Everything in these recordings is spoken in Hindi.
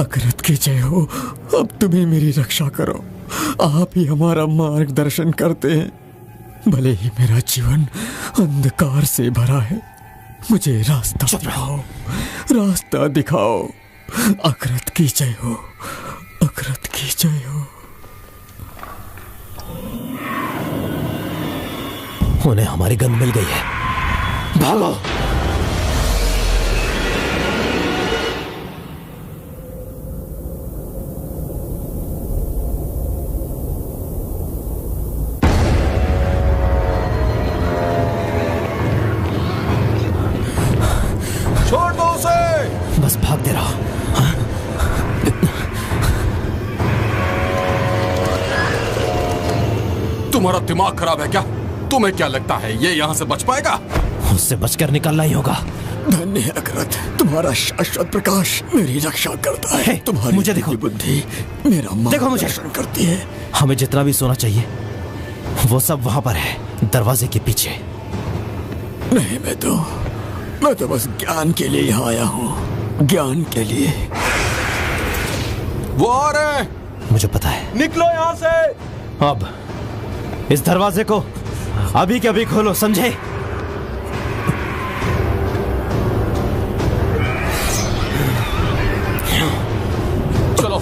आखिरत की जय हो। अब तुम ही मेरी रक्षा करो, आप ही हमारा मार्गदर्शन करते हैं। भले ही मेरा जीवन अंधकार से भरा है, मुझे रास्ता दिखाओ, रास्ता दिखाओ। आखिरत की जय हो, आखिरत की जय हो। उन्हें हमारी गंध मिल गई है, भागो। छोड़ दो उसे। बस भागते रहो। तुम्हारा दिमाग खराब है क्या? तुम्हें क्या लगता है ये यहाँ से बच पाएगा? उससे बचकर निकलना ही होगा। धन्य है आखिरत, तुम्हारा शाश्वत प्रकाश मेरी रक्षा करता है। तुम्हारी मुझे देखो, बुद्धि मेरा मार्गदर्शन करती है। हमें जितना भी सोना चाहिए वो सब वहां पर है, दरवाजे के पीछे। नहीं, मैं तो बस ज्ञान के लिए यहाँ आया हूँ, ज्ञान के लिए। वो आ रहे हैं। मुझे पता है। निकलो यहाँ से। अब इस दरवाजे को अभी के अभी खोलो, समझे? चलो।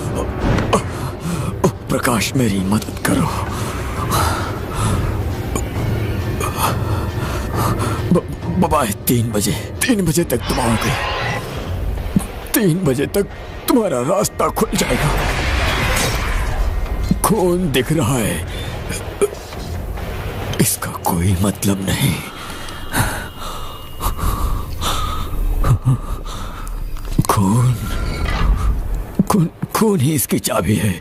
प्रकाश, मेरी मदद करो। बाय 3 बजे तक तुम आओगे। 3 बजे तक तुम्हारा रास्ता खुल जाएगा। खून दिख रहा है, इसका कोई मतलब नहीं। खून ही इसकी चाबी है।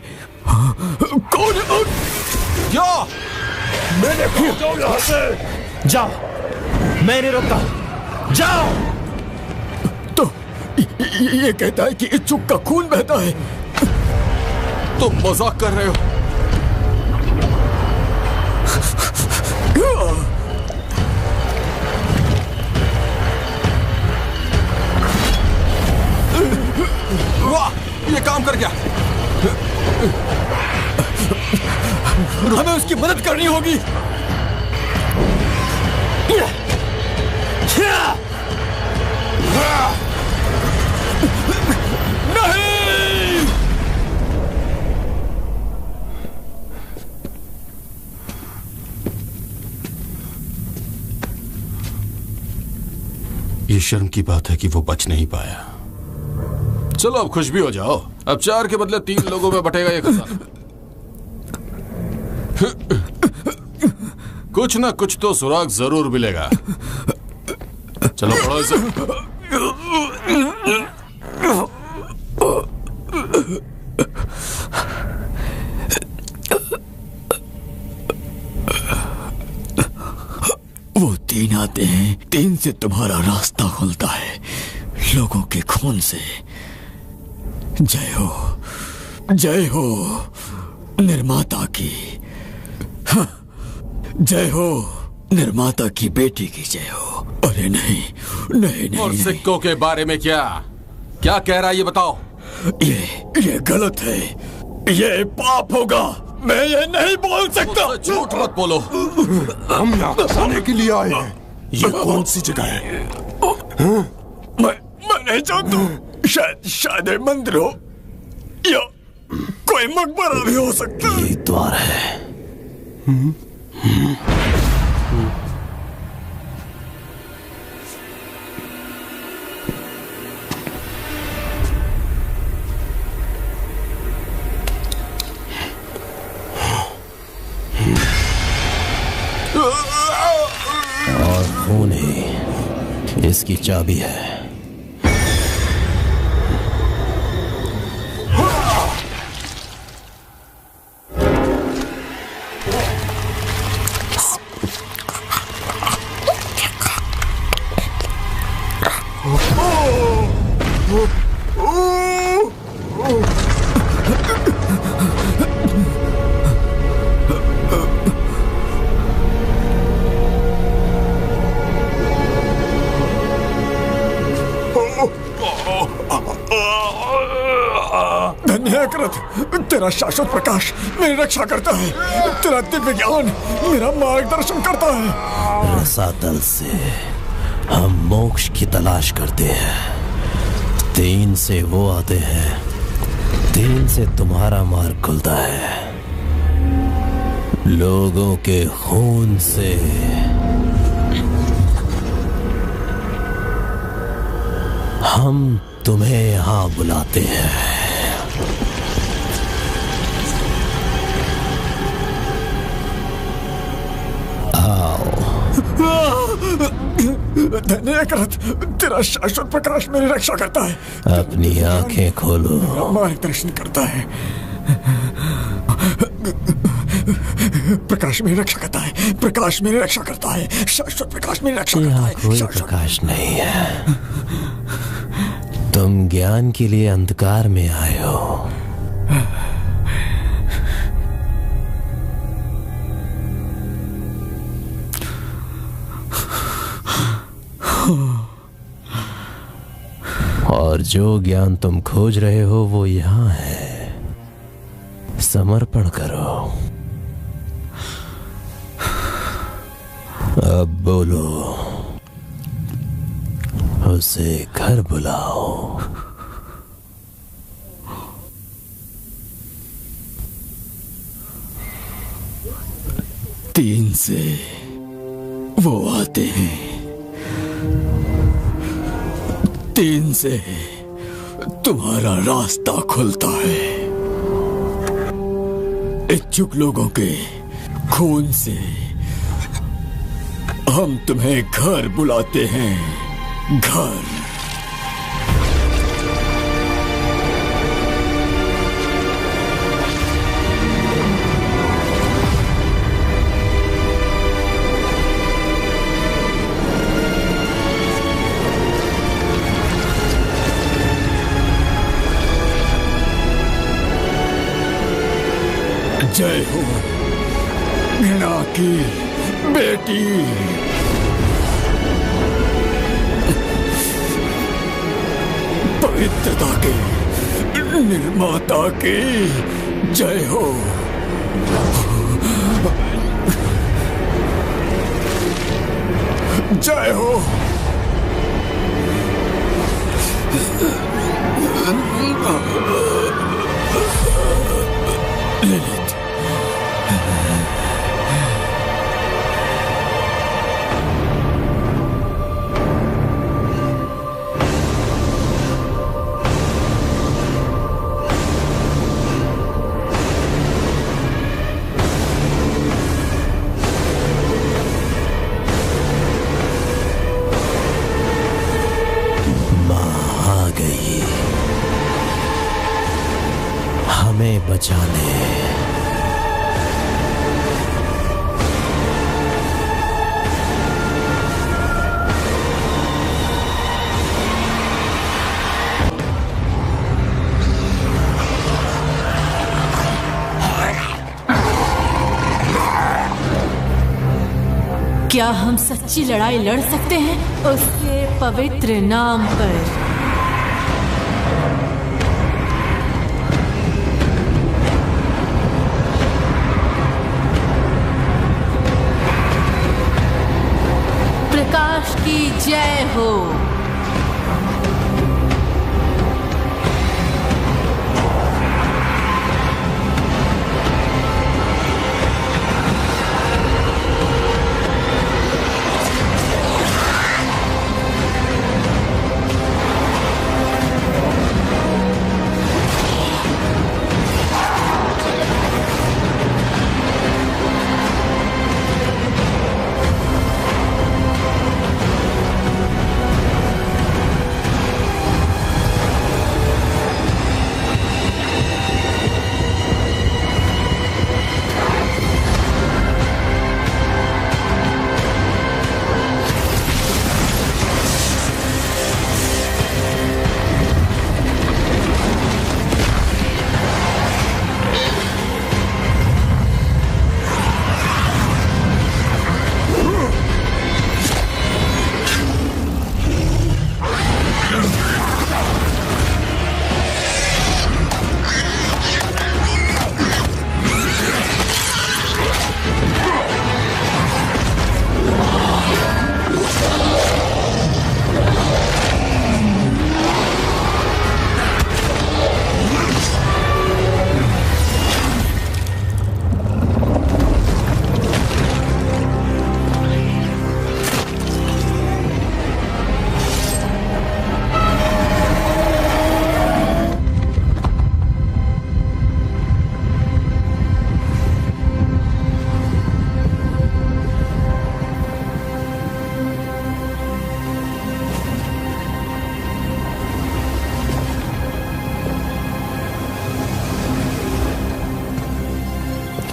कौन? क्या? मैंने कहा जाओ यहाँ से। जाओ, मैं नहीं रोकता, जाओ। तो ये कहता है कि इच्छुक का खून बहता है। तुम मजाक कर रहे हो? वाह, ये काम कर गया। हमें उसकी मदद करनी होगी। नहीं! ये शर्म की बात है कि वो बच नहीं पाया। चलो अब खुश भी हो जाओ। अब 4 के बदले 3 लोगों में बटेगा ये खजाना। कुछ ना कुछ तो सुराग जरूर मिलेगा। चलो पढ़ो इसे। वो 3 आते हैं, 3 से तुम्हारा रास्ता खुलता है, लोगों के खून से। जय हो, जय हो निर्माता की। जय हो निर्माता की बेटी की जय हो। अरे नहीं नहीं नहीं, और सिक्कों के बारे में क्या कह रहा है ये बताओ। ये गलत है, ये पाप होगा। मैं ये नहीं बोल सकता। झूठ मत बोलो। हम यहाँ खाने के लिए आए हैं। ये कौन सी जगह है? मैं नहीं जानता। शायद मंदिर हो या कोई मकबरा भी हो सकता है। ये द्वार है। और खून ही इसकी चाबी है। धन्य है कृत, तेरा शाश्वत प्रकाश मेरी रक्षा करता है, तेरा दिव्य ज्ञान मेरा मार्गदर्शन करता है। रसातल से हम मोक्ष की तलाश करते हैं, 3 से वो आते हैं, 3 से तुम्हारा मार्ग खुलता है। लोगों के खून से हम तुम्हें यहां बुलाते हैं। आओ। धन्य कृत, तेरा शाश्वत प्रकाश मेरी रक्षा करता है, अपनी आंखें खोलो। मेरा मार्गदर्शन करता है। प्रकाश मेरी रक्षा करता है, प्रकाश मेरी रक्षा करता है, शाश्वत प्रकाश मेरी रक्षा करता यहाँ है। कोई प्रकाश नहीं है, तुम ज्ञान के लिए अंधकार में आए हो। और जो ज्ञान तुम खोज रहे हो वो यहाँ है, समर्पण करो। अब बोलो, उसे घर बुलाओ। तीन से वो आते हैं, 3 से तुम्हारा रास्ता खुलता है। इच्छुक लोगों के खून से हम तुम्हें घर बुलाते हैं, घर। जय हो घृणा की बेटी। पवित्रता के निर्माता की जय हो। जय हो। लिलित, हमें बचाने। क्या हम सच्ची लड़ाई लड़ सकते हैं उसके पवित्र नाम पर? प्रकाश की जय हो।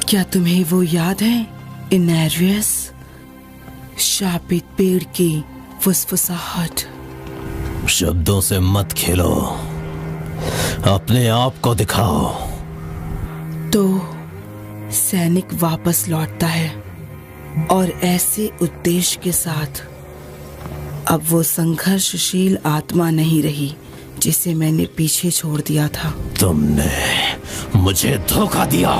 क्या तुम्हें वो याद है, इनेरियस? शापित पेड़ की फुसफुसाहट। शब्दों से मत खेलो, अपने आप को दिखाओ। तो सैनिक वापस लौटता है और ऐसे उद्देश्य के साथ। अब वो संघर्षशील आत्मा नहीं रही जिसे मैंने पीछे छोड़ दिया था। तुमने मुझे धोखा दिया।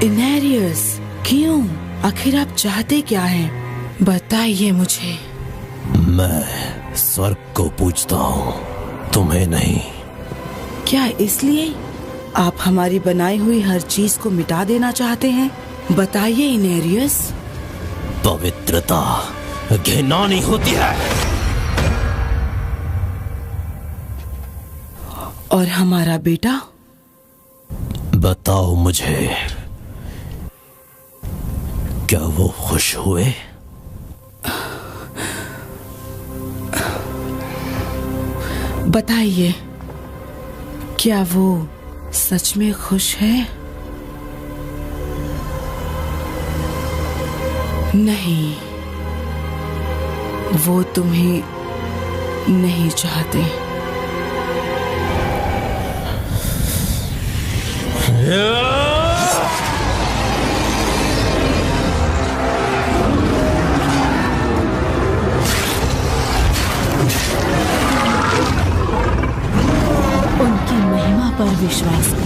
इनेरियस, क्यों? आखिर आप चाहते क्या हैं? बताइए मुझे। मैं स्वर्ग को पूछता हूँ, तुम्हें नहीं। क्या इसलिए आप हमारी बनाई हुई हर चीज को मिटा देना चाहते हैं? बताइए इनेरियस। पवित्रता घिनौनी होती है। और हमारा बेटा? बताओ मुझे, क्या वो खुश हुए? बताइए, क्या वो सच में खुश है? नहीं, वो तुम्हें नहीं चाहते। उनकी महिमा पर विश्वास करो।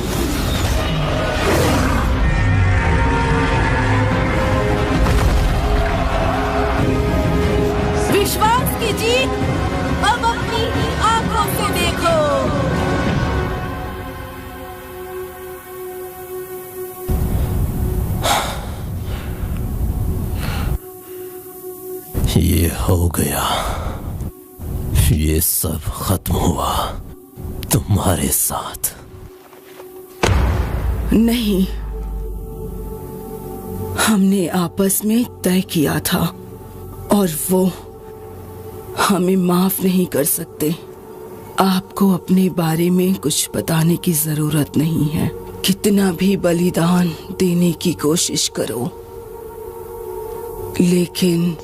विश्वास कीजिए, अब अपनी आंखों से देखो। ये हो गया, ये सब खत्म हुआ तुम्हारे साथ। नहीं, हमने आपस में तय किया था और वो हमें माफ नहीं कर सकते। आपको अपने बारे में कुछ बताने की जरूरत नहीं है। कितना भी बलिदान देने की कोशिश करो, लेकिन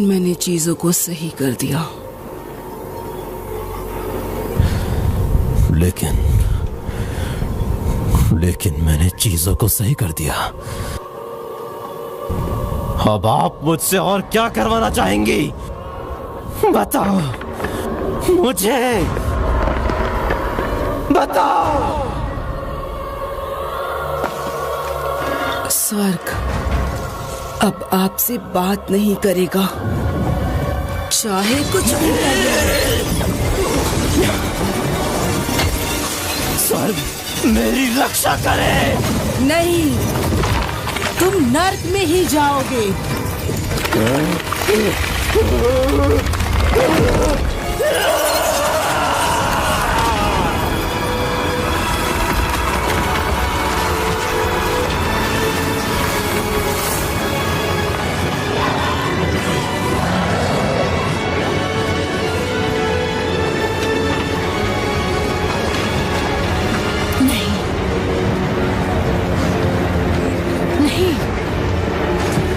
मैंने चीजों को सही कर दिया। लेकिन मैंने चीजों को सही कर दिया। अब आप मुझसे और क्या करवाना चाहेंगी? बताओ मुझे, बताओ। स्वर्ग अब आपसे बात नहीं करेगा, चाहे कुछ भी करे। स्वर्ग मेरी रक्षा करे। नहीं, तुम नर्क में ही जाओगे।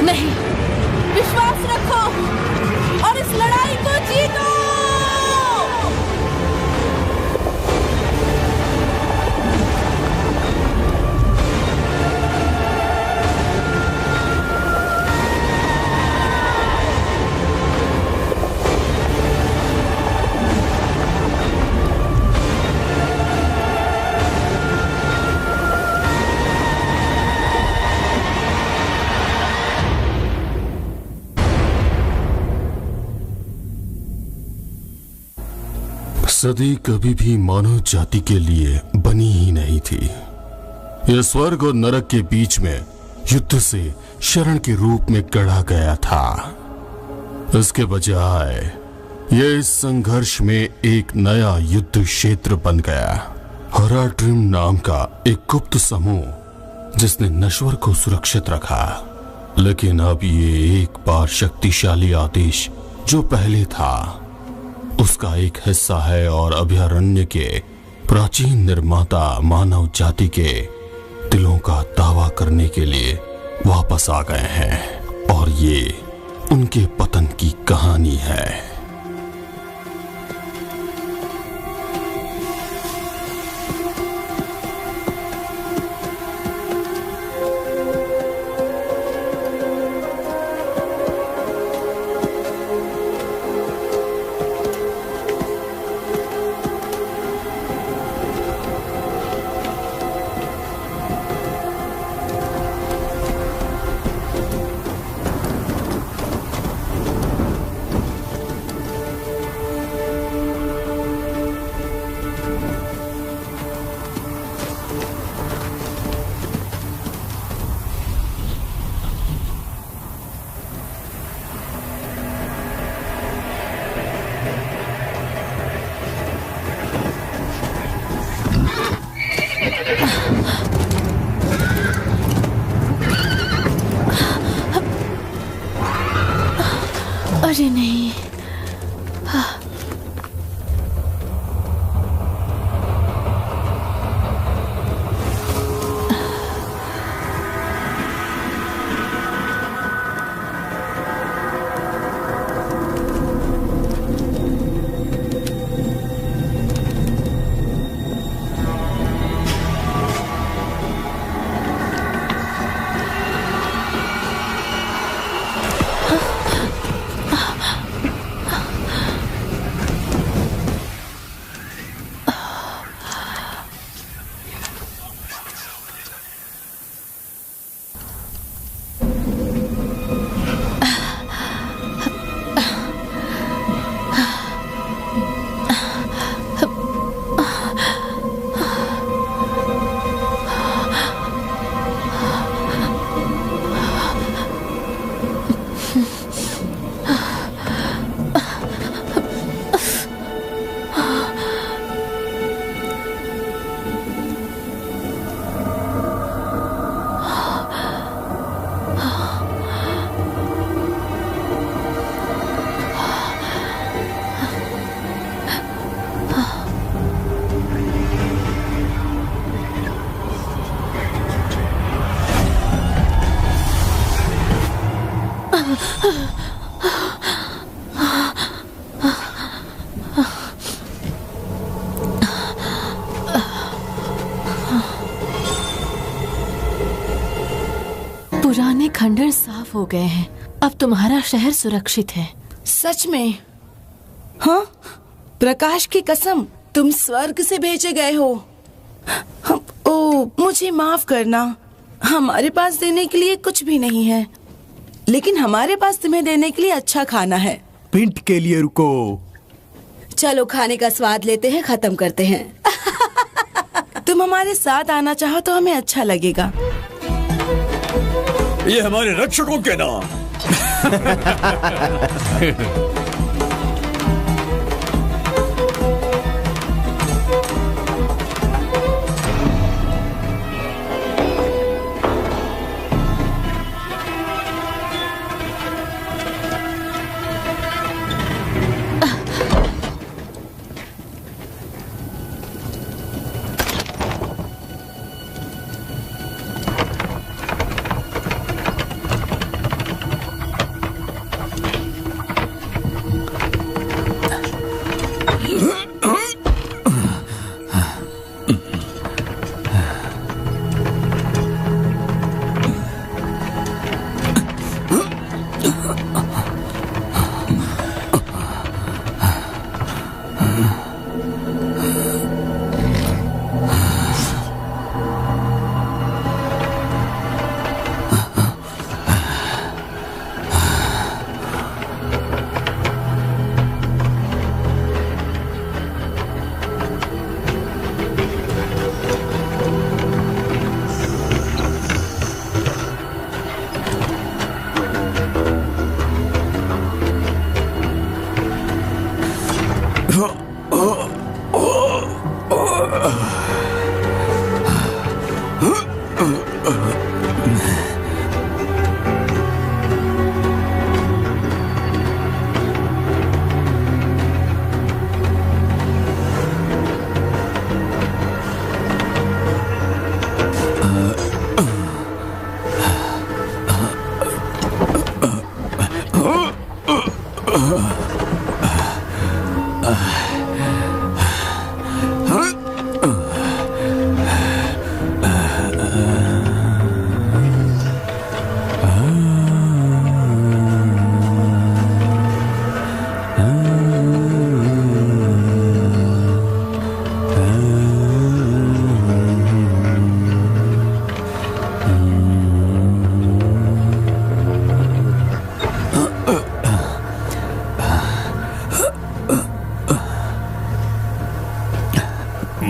नहीं, विश्वास रखो और इस लड़ाई को जीतो। सदी कभी भी मानव जाति के लिए बनी ही नहीं थी। यह स्वर्ग और नरक के बीच में युद्ध से शरण के रूप में गढ़ा गया था। इसके बजाय यह इस संघर्ष में एक नया युद्ध क्षेत्र बन गया। हराट्रिम नाम का एक गुप्त समूह जिसने नश्वर को सुरक्षित रखा। लेकिन अब ये एक बार शक्तिशाली आदेश जो पहले था उसका एक हिस्सा है और अभयारण्य के प्राचीन निर्माता मानव जाति के दिलों का दावा करने के लिए वापस आ गए हैं और ये उनके पतन की कहानी है। अरे नहीं, पुराने खंडर साफ हो गए हैं। अब तुम्हारा शहर सुरक्षित है। सच में? हाँ, प्रकाश की कसम, तुम स्वर्ग से भेजे गए हो। ओ, मुझे माफ करना, हमारे पास देने के लिए कुछ भी नहीं है, लेकिन हमारे पास तुम्हें देने के लिए अच्छा खाना है। पिंट के लिए रुको। चलो खाने का स्वाद लेते हैं, खत्म करते हैं। तुम हमारे साथ आना चाहो तो हमें अच्छा लगेगा। ये हमारे रक्षकों के नाम।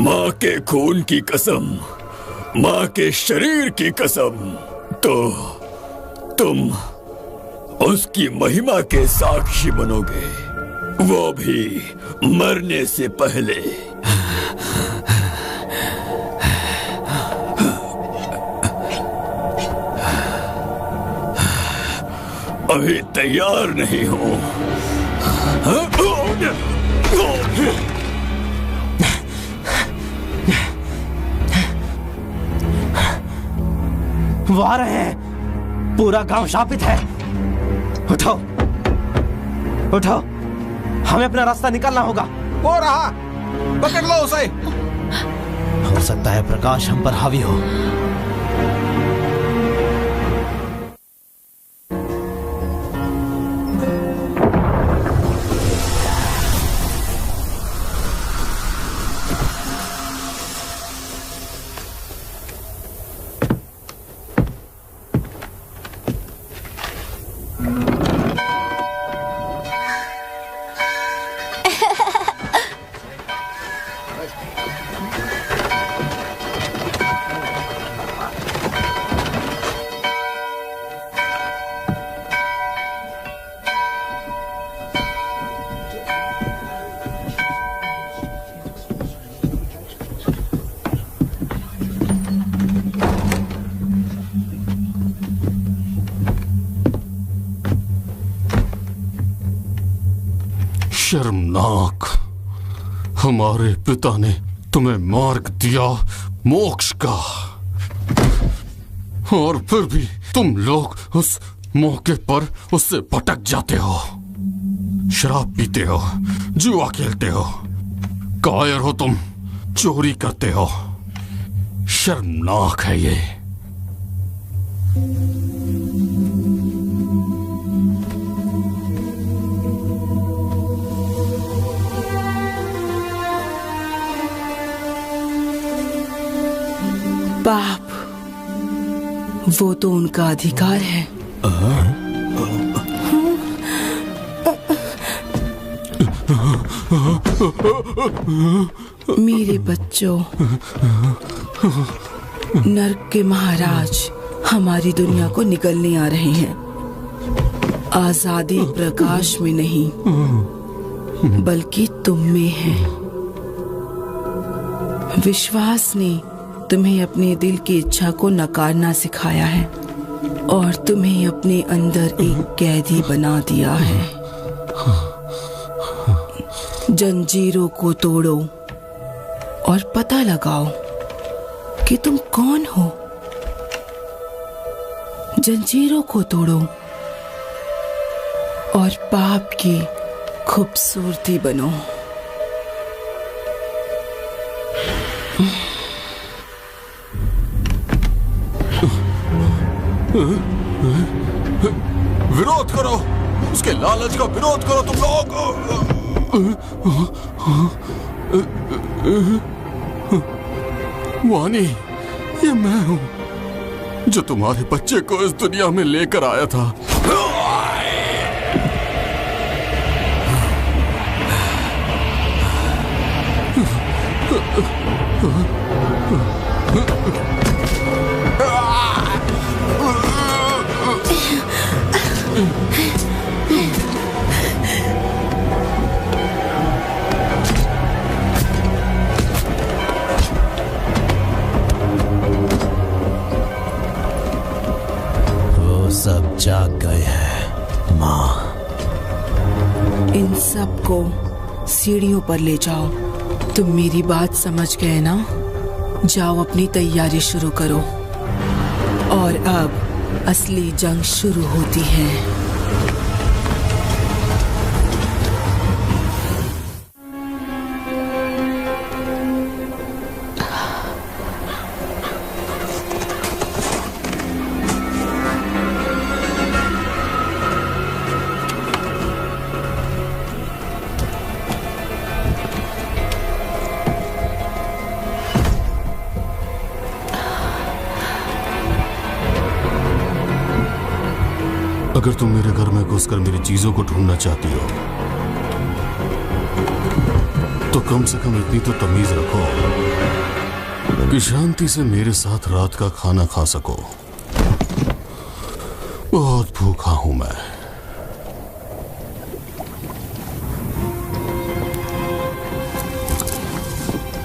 माँ के खून की कसम, माँ के शरीर की कसम, तो तुम उसकी महिमा के साक्षी बनोगे, वो भी मरने से पहले। अभी तैयार नहीं हूं। वो आ रहे हैं। पूरा गांव शापित है। उठो, उठो, हमें अपना रास्ता निकालना होगा। वो रहा, पकड़ लो उसे। हो सकता है प्रकाश हम पर हावी हो। शर्मनाक, हमारे पिता ने तुम्हें मार्ग दिया मोक्ष का, और फिर भी तुम लोग उस मौके पर उससे भटक जाते हो। शराब पीते हो, जुआ खेलते हो, कायर हो तुम, चोरी करते हो। शर्मनाक है ये। बाप, वो तो उनका अधिकार है। मेरे बच्चों, नर्क के महाराज हमारी दुनिया को निगलने आ रहे हैं। आजादी प्रकाश में नहीं, बल्कि तुम में है। विश्वास ने तुम्हें अपने दिल की इच्छा को नकारना सिखाया है और तुम्हें अपने अंदर एक कैदी बना दिया है। जंजीरों को तोड़ो और पता लगाओ कि तुम कौन हो। जंजीरों को तोड़ो और पाप की खूबसूरती बनो। विरोध करो, उसके लालच का विरोध करो तुम लोग। वानी, ये मैं हूं जो तुम्हारे बच्चे को इस दुनिया में लेकर आया था। सब जाग गए हैं माँ। इन सब को सीढ़ियों पर ले जाओ। तुम मेरी बात समझ गए ना? जाओ अपनी तैयारी शुरू करो। और अब असली जंग शुरू होती है। अगर तुम मेरे घर में घुसकर मेरी चीजों को ढूंढना चाहती हो तो कम से कम इतनी तो तमीज रखो कि शांति से मेरे साथ रात का खाना खा सको। बहुत भूखा हूं मैं।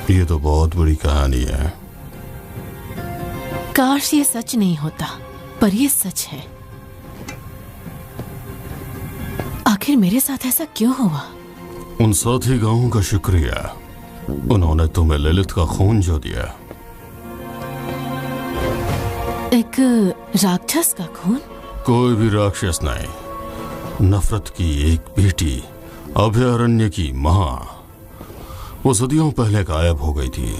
ये तो बहुत बड़ी कहानी है। काश ये सच नहीं होता, पर ये सच है। आखिर मेरे साथ ऐसा क्यों हुआ? उन साथी गांवों का शुक्रिया, उन्होंने तुम्हें ललित का खून जो दिया। एक राक्षस का खून? कोई भी राक्षस नहीं, नफरत की एक बेटी, अभयारण्य की मां। वो सदियों पहले गायब हो गई थी,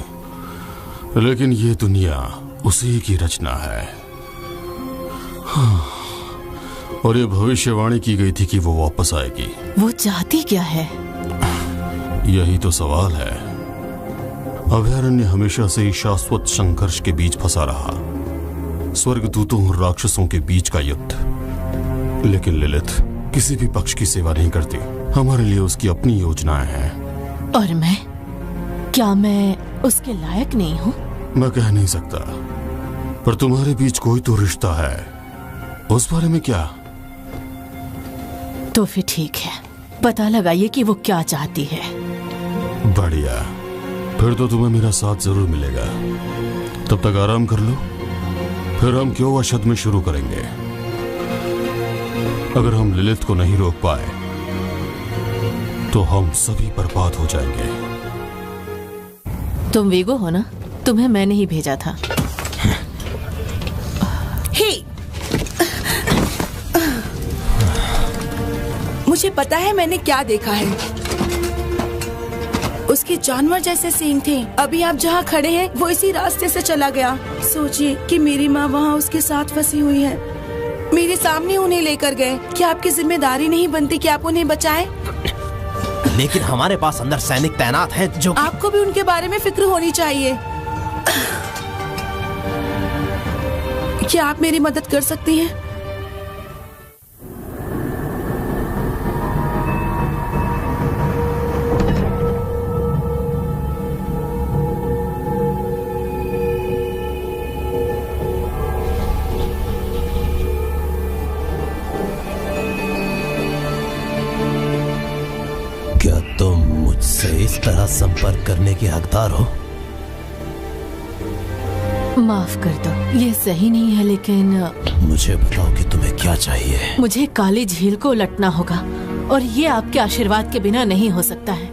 लेकिन ये दुनिया उसी की रचना है। हाँ। और ये भविष्यवाणी की गई थी कि वो वापस आएगी। वो चाहती क्या है? यही तो सवाल है। अभयारण्य हमेशा से ही शाश्वत संघर्ष के बीच फंसा रहा, स्वर्गदूतों और राक्षसों के बीच का युद्ध। लेकिन लिलित किसी भी पक्ष की सेवा नहीं करती। हमारे लिए उसकी अपनी योजनाएं हैं। और मैं? क्या मैं उसके लायक नहीं हूँ? मैं कह नहीं सकता, पर तुम्हारे बीच कोई तो रिश्ता है। उस बारे में क्या? तो फिर ठीक है, पता लगाइए कि वो क्या चाहती है। बढ़िया, फिर तो तुम्हें मेरा साथ जरूर मिलेगा। तब तक आराम कर लो, फिर हम क्यों अशद में शुरू करेंगे। अगर हम लिलित को नहीं रोक पाए तो हम सभी बर्बाद हो जाएंगे। तुम वीगो हो ना? तुम्हें मैंने ही भेजा था। मुझे पता है मैंने क्या देखा है। उसके जानवर जैसे सींग थे। अभी आप जहाँ खड़े हैं वो इसी रास्ते से चला गया। सोचिए कि मेरी माँ वहाँ उसके साथ फंसी हुई है। मेरे सामने उन्हें लेकर गए। क्या आपकी जिम्मेदारी नहीं बनती कि आप उन्हें बचाएं? लेकिन हमारे पास अंदर सैनिक तैनात हैं जो... आपको भी उनके बारे में फिक्र होनी चाहिए। क्या आप मेरी मदद कर सकती हैं? क्या तुम मुझसे इस तरह संपर्क करने के हकदार हो? माफ कर दो, ये सही नहीं है, लेकिन मुझे बताओ कि तुम्हें क्या चाहिए। मुझे काली झील को उलटना होगा और ये आपके आशीर्वाद के बिना नहीं हो सकता है।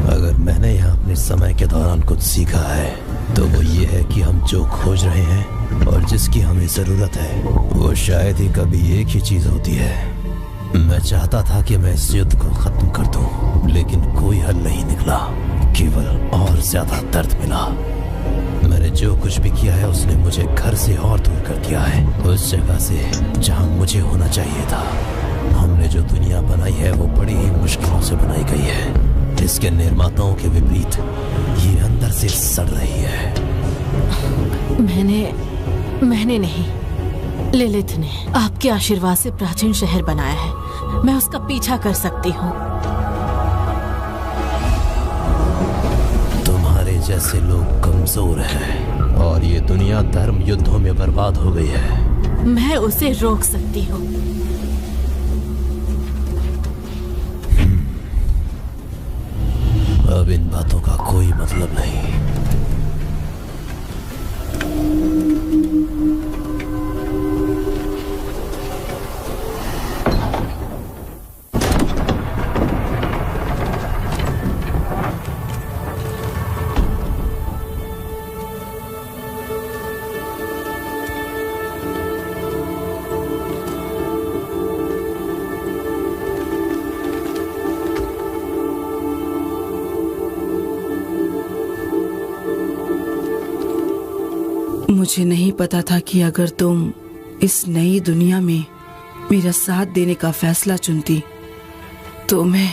अगर मैंने यहाँ अपने समय के दौरान कुछ सीखा है तो वो ये है कि हम जो खोज रहे हैं और जिसकी हमें जरूरत है वो शायद ही कभी एक ही चीज होती है। मैं चाहता था कि मैं इस युद्ध को खत्म कर दूं, लेकिन कोई हल नहीं निकला, केवल और ज्यादा दर्द मिला। मैंने जो कुछ भी किया है उसने मुझे घर से और दूर कर दिया है, उस जगह से जहां मुझे होना चाहिए था। हमने जो दुनिया बनाई है वो बड़ी ही मुश्किलों से बनाई गई है। इसके निर्माताओं के विपरीत ये अंदर से सड़ रही है। मैंने नहीं, लिलित ने आपके आशीर्वाद से प्राचीन शहर बनाया है। मैं उसका पीछा कर सकती हूँ। तुम्हारे जैसे लोग कमजोर हैं और ये दुनिया धर्म युद्धों में बर्बाद हो गई है। मैं उसे रोक सकती हूँ। अब इन बातों का कोई मतलब नहीं। मुझे नहीं पता था कि अगर तुम इस नई दुनिया में मेरा साथ देने का फैसला चुनती तो मैं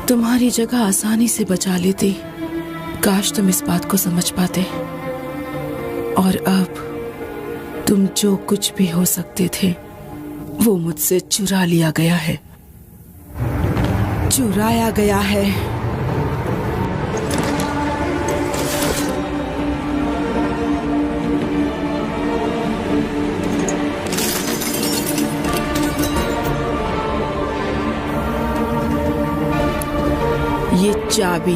तुम्हारी जगह आसानी से बचा लेती। काश तुम इस बात को समझ पाते। और अब तुम जो कुछ भी हो सकते थे वो मुझसे चुरा लिया गया है, चुराया गया है। ये चाबी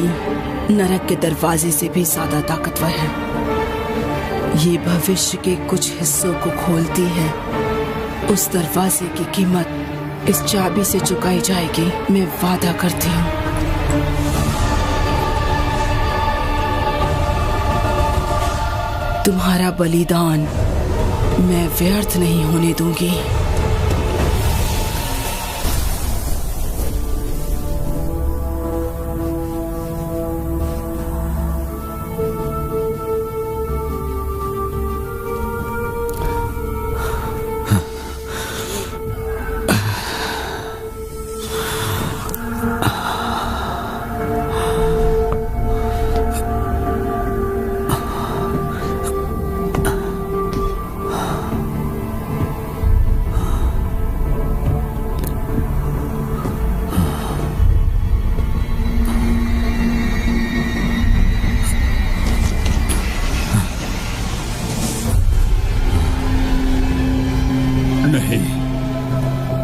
नरक के दरवाजे से भी ज्यादा ताकतवर है। ये भविष्य के कुछ हिस्सों को खोलती है। उस दरवाजे की कीमत इस चाबी से चुकाई जाएगी, मैं वादा करती हूँ। तुम्हारा बलिदान मैं व्यर्थ नहीं होने दूंगी।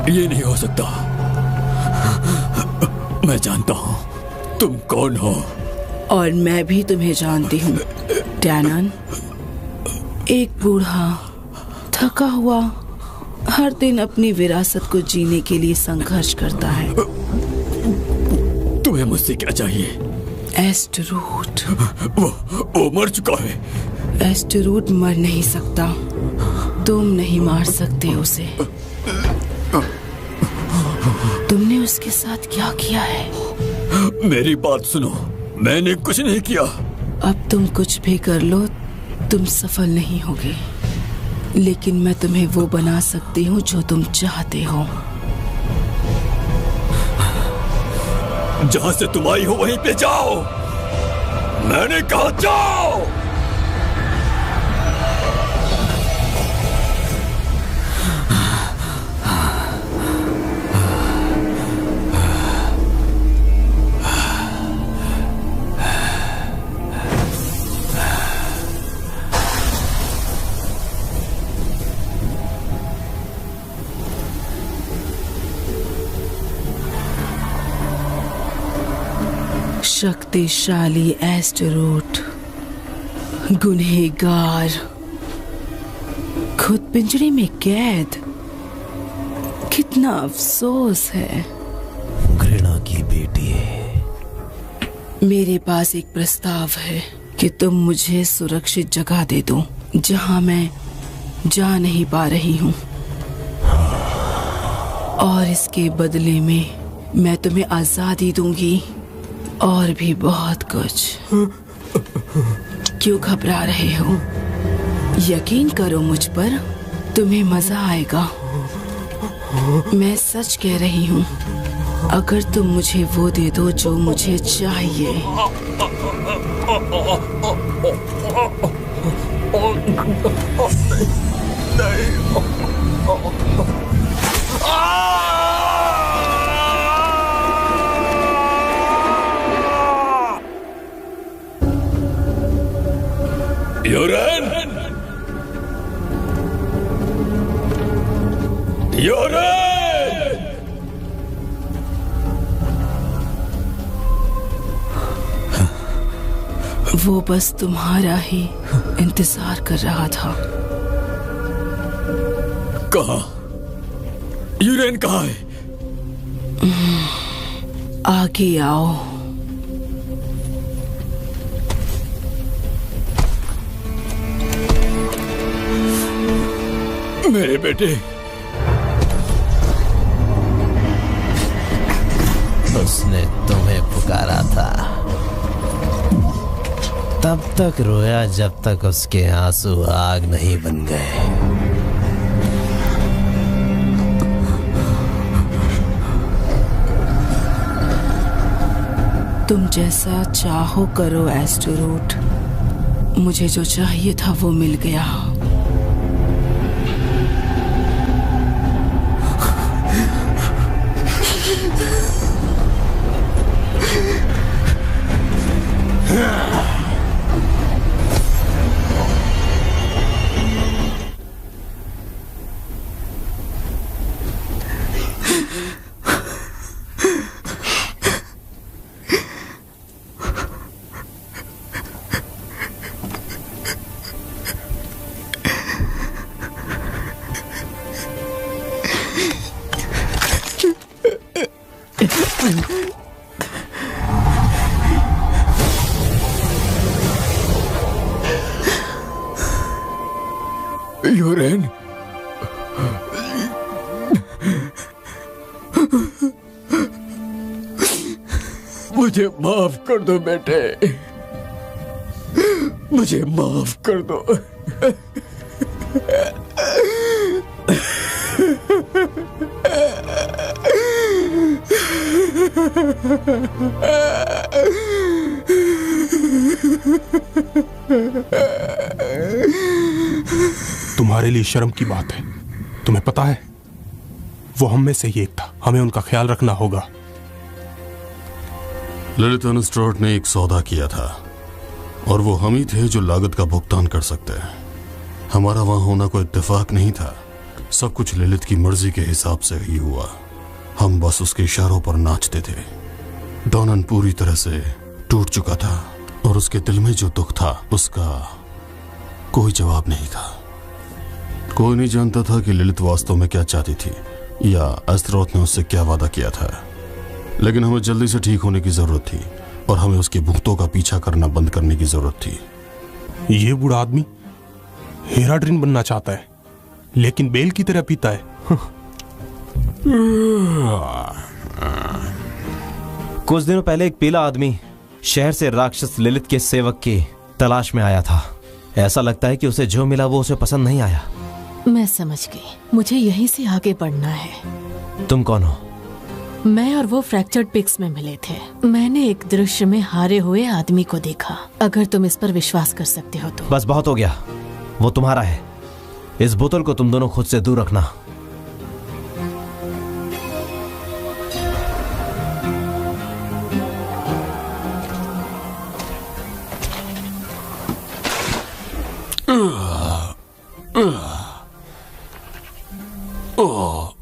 ये नहीं हो सकता। मैं जानता हूँ तुम कौन हो। और मैं भी तुम्हें जानती हूँ डैनन। एक बूढ़ा थका हुआ हर दिन अपनी विरासत को जीने के लिए संघर्ष करता है। तुम्हें मुझसे क्या चाहिए? एस्टेरोड। वो मर चुका है। एस्टेरोड मर नहीं सकता, तुम नहीं मार सकते उसे। तुमने उसके साथ क्या किया है? मेरी बात सुनो, मैंने कुछ नहीं किया। अब तुम कुछ भी कर लो, तुम सफल नहीं होगे। लेकिन मैं तुम्हें वो बना सकती हूँ जो तुम चाहते हो। जहाँ से तुम आई हो वहीं पे जाओ। मैंने कहा जाओ। शक्तिशाली एस्टेरोड, गुनहगार, खुद पिंजरे में कैद। कितना अफसोस है। घृणा की बेटी। मेरे पास एक प्रस्ताव है कि तुम मुझे सुरक्षित जगह दे दो जहां मैं जा नहीं पा रही हूँ, और इसके बदले में मैं तुम्हें आजादी दूंगी और भी बहुत कुछ। क्यों घबरा रहे हो? यकीन करो मुझ पर, तुम्हें मजा आएगा। मैं सच कह रही हूँ। अगर तुम मुझे वो दे दो जो मुझे चाहिए। यूरेन! यूरेन! वो बस तुम्हारा ही इंतजार कर रहा था। कहाँ? यूरेन कहाँ है? आगे आओ। मेरे बेटे। उसने तुम्हें पुकारा था, तब तक रोया जब तक उसके आंसू आग नहीं बन गए। तुम जैसा चाहो करो एस्टरोट, मुझे जो चाहिए था वो मिल गया। यूरेन, मुझे माफ कर दो बेटे, मुझे माफ कर दो। तुम्हारे लिए शर्म की बात है। तुम्हें पता है, वो हम में से ही एक था। हमें उनका ख्याल रखना होगा। ललित एनस्ट्रोट ने एक सौदा किया था और वो हम ही थे जो लागत का भुगतान कर सकते हैं। हमारा वहां होना कोई इत्तेफाक नहीं था। सब कुछ ललित की मर्जी के हिसाब से ही हुआ। हम बस उसके इशारों पर नाचते थे। डॉनन पूरी तरह से टूट चुका था और उसके दिल में जो दुख था उसका कोई जवाब नहीं था। कोई नहीं जानता था कि ललित वास्तव में क्या चाहती थी या एस्ट्रोथ ने उससे क्या वादा किया था। लेकिन हमें जल्दी से ठीक होने की जरूरत थी और हमें उसके भूतों का पीछा करना बंद करने की जरूरत थी। ये बूढ़ा आदमी हेराड्रिन बनना चाहता है, लेकिन बेल की तरह पीता है। कुछ दिनों पहले एक पीला आदमी शहर से राक्षस ललित के सेवक की तलाश में आया था। ऐसा लगता है कि उसे जो मिला वो उसे पसंद नहीं आया। मैं समझ गई, मुझे यहीं से आगे बढ़ना है। तुम कौन हो? मैं और वो फ्रैक्चर्ड पिक्स में मिले थे। मैंने एक दृश्य में हारे हुए आदमी को देखा। अगर तुम इस पर विश्वास कर सकते हो तो। बस बहुत हो गया, वो तुम्हारा है। इस बोतल को तुम दोनों खुद से दूर रखना।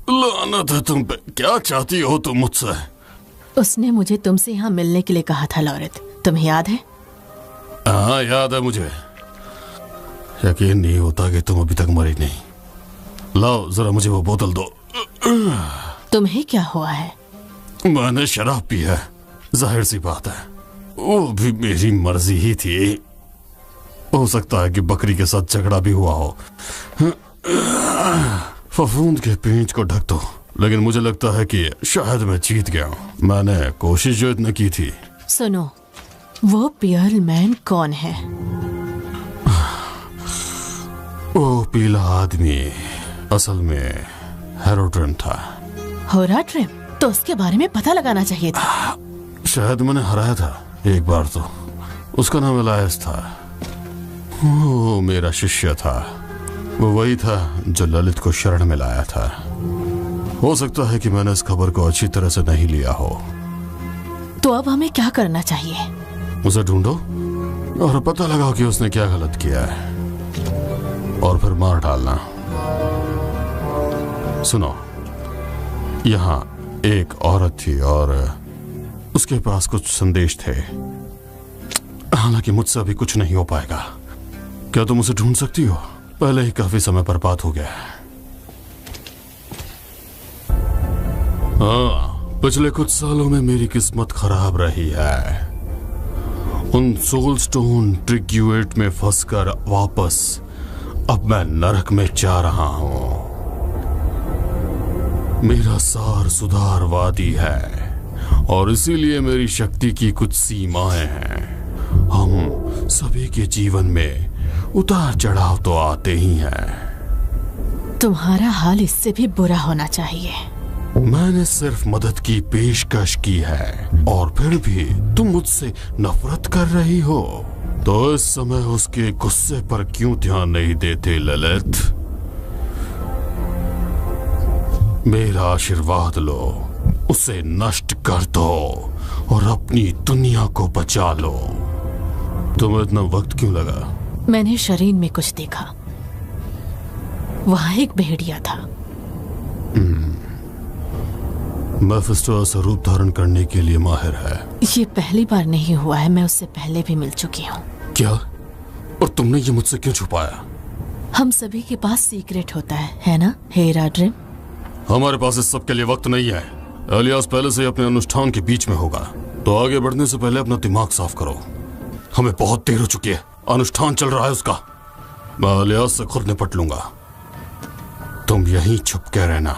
लानत है तुम पे। क्या चाहती हो तुम मुझसे? उसने मुझे तुमसे यहाँ मिलने के लिए कहा था लॉरेट, तुम्हें याद है? हाँ याद है मुझे। यकीन नहीं होता कि तुम अभी तक मरी नहीं। लाओ जरा मुझे वो बोतल दो। तुम्हें क्या हुआ है? मैंने शराब पी है, जाहिर सी बात है। वो भी मेरी मर्जी ही थी। हो सकता है कि बकरी के साथ झगड़ा भी हुआ हो। फफूंद के पेंच को ढक दो। लेकिन मुझे लगता है कि शायद मैं जीत गया हूं। मैंने कोशिश जो इतनी की थी। सुनो, वो पियल मैन कौन है? वो पीला आदमी असल में हेरोड्रिन था। हेरोड्रिन? तो उसके बारे में पता लगाना चाहिए था। शायद मैंने हराया था एक बार तो। उसका नाम एलायस था। वो मेरा शिष्य था। वो वही था जो ललित को शरण में लाया था। हो सकता है कि मैंने इस खबर को अच्छी तरह से नहीं लिया हो। तो अब हमें क्या करना चाहिए? उसे ढूंढो और पता लगाओ कि उसने क्या गलत किया है और फिर मार डालना। सुनो, यहाँ एक औरत थी और उसके पास कुछ संदेश थे। हालांकि मुझसे अभी कुछ नहीं हो पाएगा। क्या तुम उसे ढूंढ सकती हो? पहले ही काफी समय बर्बाद हो गया है। हाँ, पिछले कुछ सालों में मेरी किस्मत खराब रही है। उन सोलस्टोन ट्रिग्यूएट में फंसकर वापस अब मैं नरक में जा रहा हूं। मेरा सार सुधारवादी है और इसीलिए मेरी शक्ति की कुछ सीमाएं हैं। हम सभी के जीवन में उतार चढ़ाव तो आते ही हैं। तुम्हारा हाल इससे भी बुरा होना चाहिए। मैंने सिर्फ मदद की पेशकश की है और फिर भी तुम मुझसे नफरत कर रही हो। तो इस समय उसके गुस्से पर क्यों ध्यान नहीं देते ललित? मेरा आशीर्वाद लो, उसे नष्ट कर दो और अपनी दुनिया को बचा लो। तुम्हें इतना वक्त क्यों लगा? मैंने शरीर में कुछ देखा। वहां एक भेड़िया था। मेफिस्टो ऐसा रूप धारण करने के लिए माहिर है। ये पहली बार नहीं हुआ है, मैं उससे पहले भी मिल चुकी हूँ। क्या? और तुमने ये मुझसे क्यों छुपाया? हम सभी के पास सीक्रेट होता है ना हेरा ड्रीम? हमारे पास इस सब के लिए वक्त नहीं है। एलियास पहले से ही अपने अनुष्ठान के बीच में होगा, तो आगे बढ़ने से पहले अपना दिमाग साफ करो। हमें बहुत देर हो चुकी है, अनुष्ठान चल रहा है उसका। मैं एलियास से खुद निपट लूंगा, तुम यहीं छुप के रहना।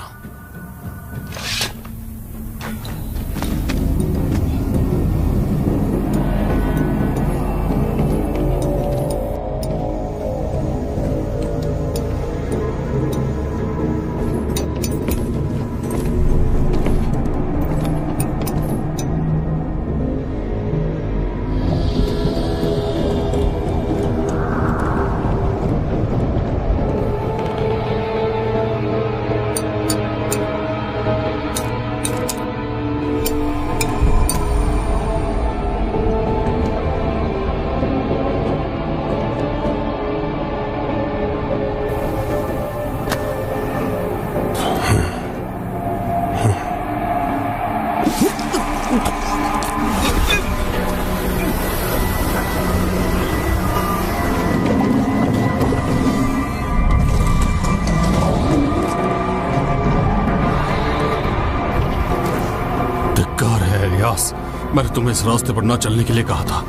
मैंने तुम्हें इस रास्ते पर ना चलने के लिए कहा था।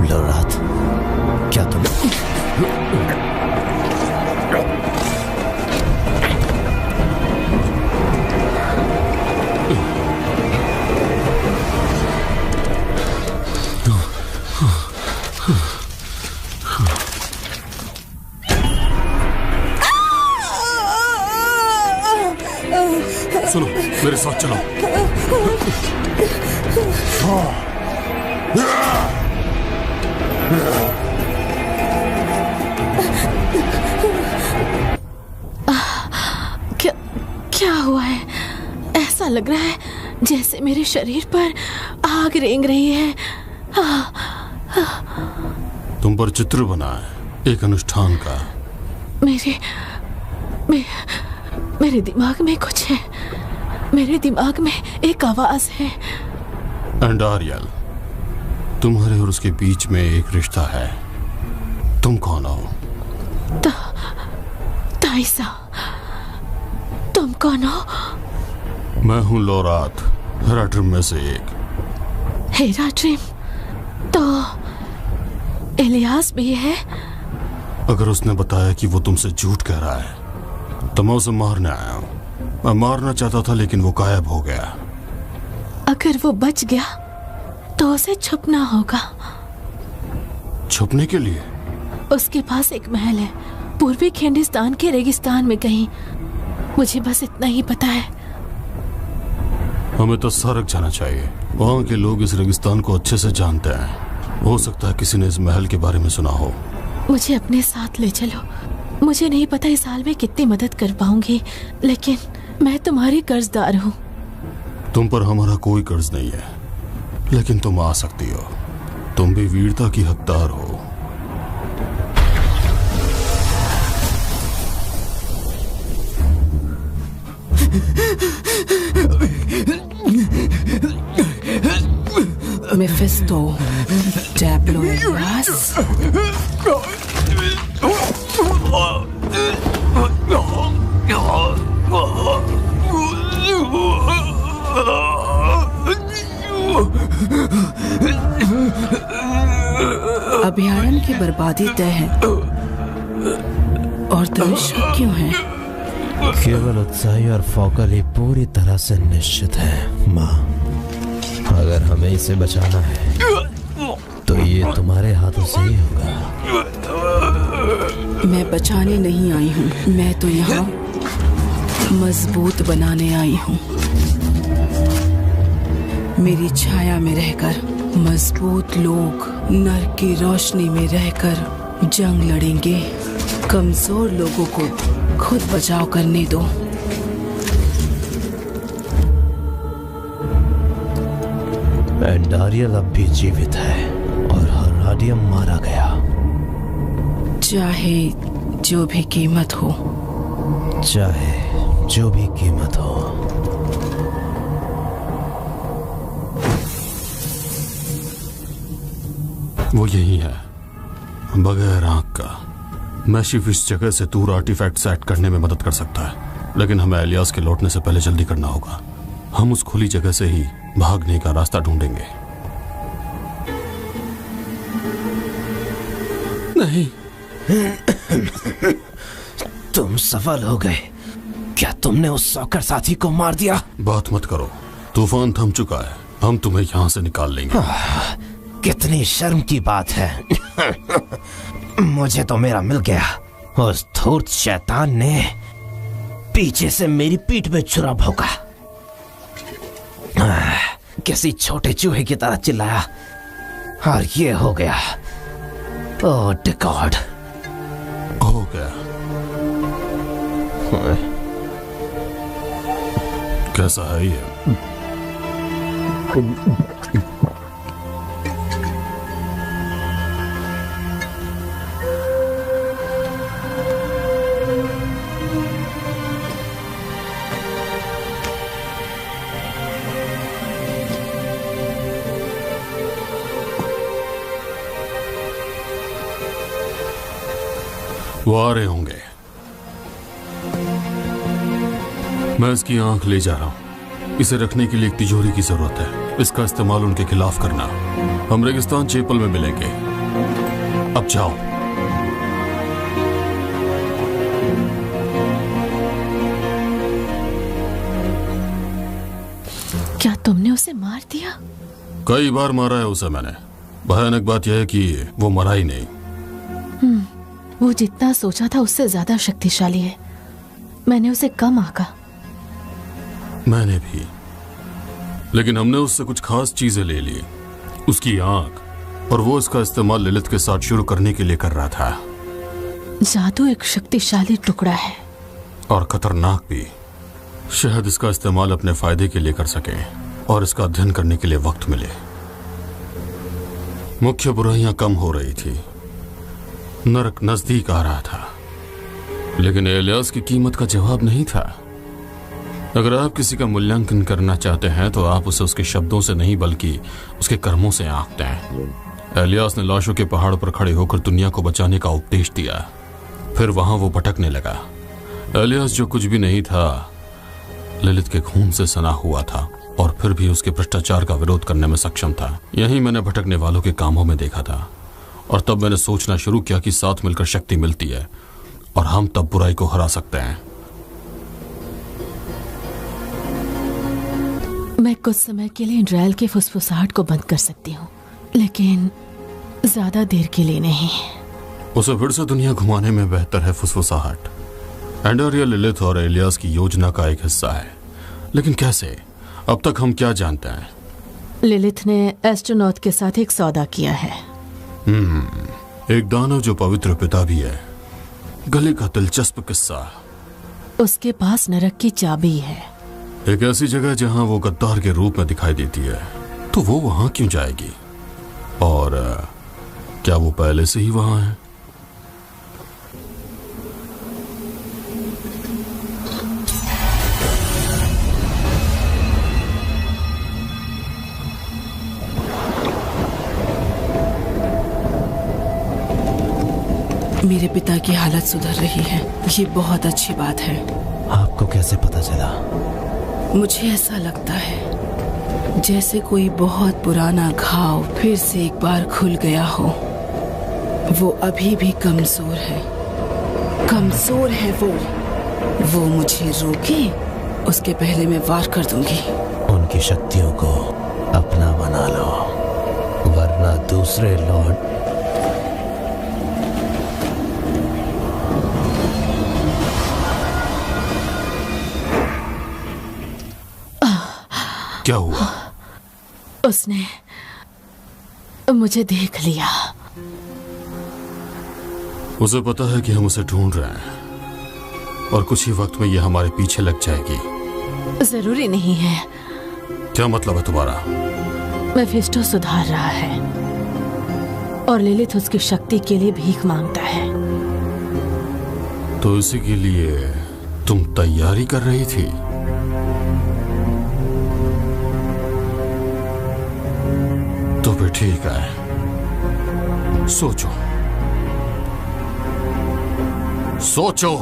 लोराथ, क्या तुम सुनो, मेरे साथ चलो। क्या हुआ है? ऐसा लग रहा है जैसे मेरे शरीर पर आग रेंग रही है। तुम पर चित्र बना है एक अनुष्ठान का। मेरे दिमाग में कुछ है। मेरे दिमाग में एक आवाज है। एंडारियल, तुम्हारे और उसके बीच में एक रिश्ता है। तुम कौन हो? ताइसा, तुम कौन हो? मैं हूँ लोराथ, हेरा ड्रीम में से एक। हेरा ड्रीम? तो एलियास भी है? अगर उसने बताया कि वो तुमसे झूठ कह रहा है तो मैं उसे मारने आया हूँ। मैं मारना चाहता था लेकिन वो गायब हो गया। अगर वो बच गया तो उसे छुपना होगा। छुपने के लिए? उसके पास एक महल है पूर्वी खिंडिस्तान के रेगिस्तान में कहीं। मुझे बस इतना ही पता है। हमें तो सरक जाना चाहिए। वहाँ के लोग इस रेगिस्तान को अच्छे से जानते हैं। हो सकता है किसी ने इस महल के बारे में सुना हो। मुझे अपने साथ ले चलो। मुझे नहीं पता इस साल में कितनी मदद कर पाऊंगी, लेकिन मैं तुम्हारी कर्जदार हूँ। तुम पर हमारा कोई कर्ज नहीं है, लेकिन तुम आ सकती हो। तुम भी वीरता की हकदार हो। मेफिस्टो, टैब्लो एलियास। अभयारण्य की बर्बादी तय है और दृश्य क्यों है? केवल उत्साही और फौकली पूरी तरह से निश्चित है माँ। अगर हमें इसे बचाना है तो ये तुम्हारे हाथों से ही होगा। मैं बचाने नहीं आई हूँ, मैं तो यहाँ मजबूत बनाने आई हूँ। मेरी छाया में रहकर मजबूत लोग नर की रोशनी में रहकर जंग लड़ेंगे। कमजोर लोगों को खुद बचाव करने दो। एंडारियल अब भी जीवित है और हराडियम मारा गया। चाहे जो भी कीमत हो, चाहे जो भी कीमत हो। वो यही है, बगैर आंख का। मैशिफ इस जगह से दूर आर्टिफैक्ट सेट करने में मदद कर सकता है, लेकिन हमें एलियास के लौटने से पहले जल्दी करना होगा। हम उस खुली जगह से ही भागने का रास्ता ढूंढेंगे। नहीं, तुम सफल हो गए। क्या तुमने उस सॉकर साथी को मार दिया? बात मत करो, तूफान थम चुका है। हम तुम्हें यहाँ से निकाल लेंगे। कितनी शर्म की बात है। मुझे तो मेरा मिल गया। उस धूर्त शैतान ने पीछे से मेरी पीठ में छुरा भोंका। किसी छोटे चूहे की तरह चिल्लाया और ये हो गया। ओह गॉड, हो गया। कैसा है ये? वो आ रहे होंगे। मैं इसकी आंख ले जा रहा हूं। इसे रखने के लिए एक तिजोरी की जरूरत है। इसका इस्तेमाल उनके खिलाफ करना। हम रेगिस्तान चेपल में मिलेंगे। अब जाओ। क्या तुमने उसे मार दिया? कई बार मारा है उसे मैंने। भयानक बात यह है कि वो मरा ही नहीं। वो जितना सोचा था उससे ज्यादा शक्तिशाली है। मैंने उसे कम आंका। मैंने भी, लेकिन हमने उससे कुछ खास चीजें ले ली। उसकी आंख, और वो इसका इस्तेमाल लिलिथ के साथ शुरू करने के लिए कर रहा था। जादू एक शक्तिशाली टुकड़ा है और खतरनाक भी। शायद इसका इस्तेमाल अपने फायदे के लिए कर सकें और इसका अध्ययन करने के लिए वक्त मिले। मुख्य बुराइयां कम हो रही थी, नरक नजदीक आ रहा था, लेकिन एलियास की कीमत का जवाब नहीं था। अगर आप किसी का मूल्यांकन करना चाहते हैं तो आप उसे उसके शब्दों से नहीं बल्कि उसके कर्मों से आंकते हैं। एलियास ने लाशों के पहाड़ पर खड़े होकर दुनिया को बचाने का उपदेश दिया। फिर वहां वो भटकने लगा। एलियास जो कुछ भी नहीं था, लिलिथ के खून से सना हुआ था और फिर भी उसके भ्रष्टाचार का विरोध करने में सक्षम था। यही मैंने भटकने वालों के कामों में देखा था, और तब मैंने सोचना शुरू किया कि साथ मिलकर शक्ति मिलती है और हम तब बुराई को हरा सकते हैं। मैं कुछ समय के लिए इंद्रायल के फुसफुसाहट को बंद कर सकती हूँ, लेकिन ज्यादा देर के लिए नहीं। उसे फिर से दुनिया घुमाने में बेहतर है फुसफुसाहट। एंडारियल लिलिथ और एलियास की योजना का एक हिस्सा है, लेकिन कैसे? अब तक हम क्या जानते हैं? लिलिथ ने एस्ट्रोनॉट के साथ एक सौदा किया है। एक दानव जो पवित्र पिता भी है। गले का दिलचस्प किस्सा। उसके पास नरक की चाबी है। एक ऐसी जगह जहां वो गद्दार के रूप में दिखाई देती है, तो वो वहां क्यों जाएगी? और क्या वो पहले से ही वहां है? मेरे पिता की हालत सुधर रही है, ये बहुत अच्छी बात है। आपको कैसे पता चला? मुझे ऐसा लगता है जैसे कोई बहुत पुराना घाव फिर से एक बार खुल गया हो। वो अभी भी कमजोर है, कमजोर है वो मुझे रोके उसके पहले मैं वार कर दूंगी। उनकी शक्तियों को अपना बना लो, वरना दूसरे लॉर्ड क्या हुआ? उसने मुझे देख लिया। उसे पता है कि हम उसे ढूंढ रहे हैं और कुछ ही वक्त में यह हमारे पीछे लग जाएगी। जरूरी नहीं है। क्या मतलब है तुम्हारा? मेफिस्टो सुधार रहा है और लिलिथ उसकी शक्ति के लिए भीख मांगता है। तो इसी के लिए तुम तैयारी कर रही थी? तो फिर ठीक है, सोचो सोचो।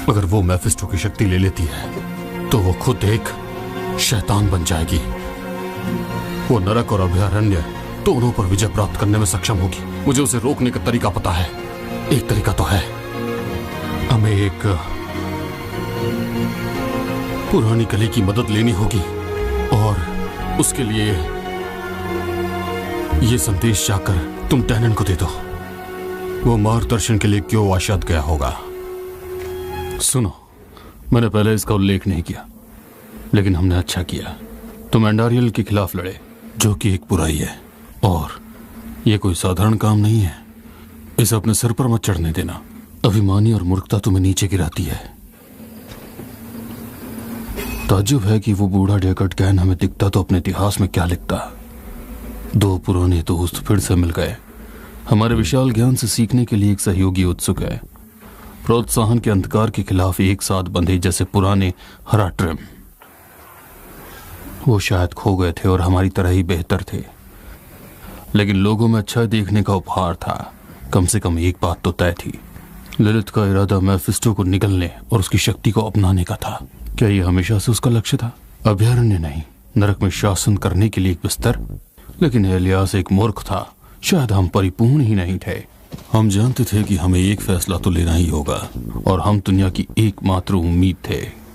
अगर वो मेफिस्टो की शक्ति ले लेती है तो वो खुद एक शैतान बन जाएगी। वो नरक और अभयारण्य दोनों पर विजय प्राप्त करने में सक्षम होगी। मुझे उसे रोकने का तरीका पता है। एक तरीका तो है, हमें एक पुरानी कली की मदद लेनी होगी और उसके लिए ये संदेश जाकर तुम टैनन को दे दो। वो मार्गदर्शन के लिए क्यों वाशाद गया होगा। सुनो, मैंने पहले इसका उल्लेख नहीं किया, लेकिन हमने अच्छा किया। तुम एंडारियल के खिलाफ लड़े, जो कि एक बुराई है, और यह कोई साधारण काम नहीं है। इसे अपने सिर पर मत चढ़ने देना। अभिमानी और मूर्खता तुम्हें नीचे गिराती है। ताज्जुब है कि वो बूढ़ा डेकर्ड कैन हमें दिखता तो अपने इतिहास में क्या लिखता। दो पुराने दोस्त फिर से मिल गए। हमारे विशाल ज्ञान से सीखने के लिए एक सहयोगी उत्सुक है। प्रोत्साहन के अंधकार के खिलाफ एक साथ बंधे जैसे पुराने हराट्रिम। वो शायद खो गए थे और हमारी तरह ही बेहतर थे, लेकिन लोगों में अच्छा देखने का उपहार था। कम से कम एक बात तो तय थी, लिलिथ का इरादा मेफिस्टो को निगलने और उसकी शक्ति को अपनाने का था। क्या यह हमेशा से उसका लक्ष्य था? अभयारण्य नहीं, नरक में शासन करने के लिए एक बिस्तर। लेकिन एलियास एक मूर्ख था। शायद हम परिपूर्ण ही नहीं थे। हम जानते थे कि हमें एक फैसला तो लेना ही होगा, और हम दुनिया की एकमात्र उम्मीद थे।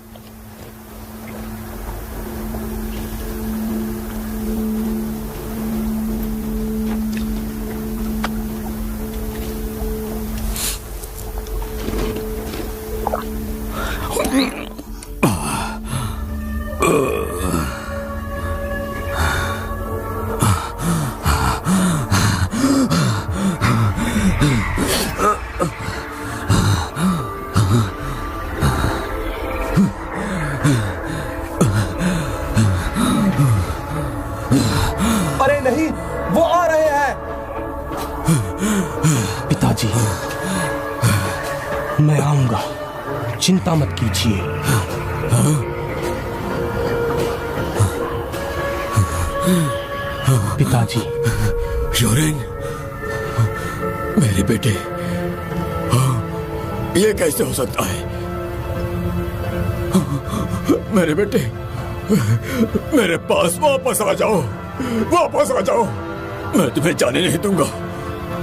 अरे नहीं, वो आ रहे हैं। पिताजी, मैं आऊंगा, चिंता मत कीजिए। पिताजी। योरेन, मेरे बेटे, ये कैसे हो सकता है? मेरे बेटे, मेरे पास वापस आ जाओ, वापस आ जाओ। मैं तुम्हें जाने नहीं दूंगा,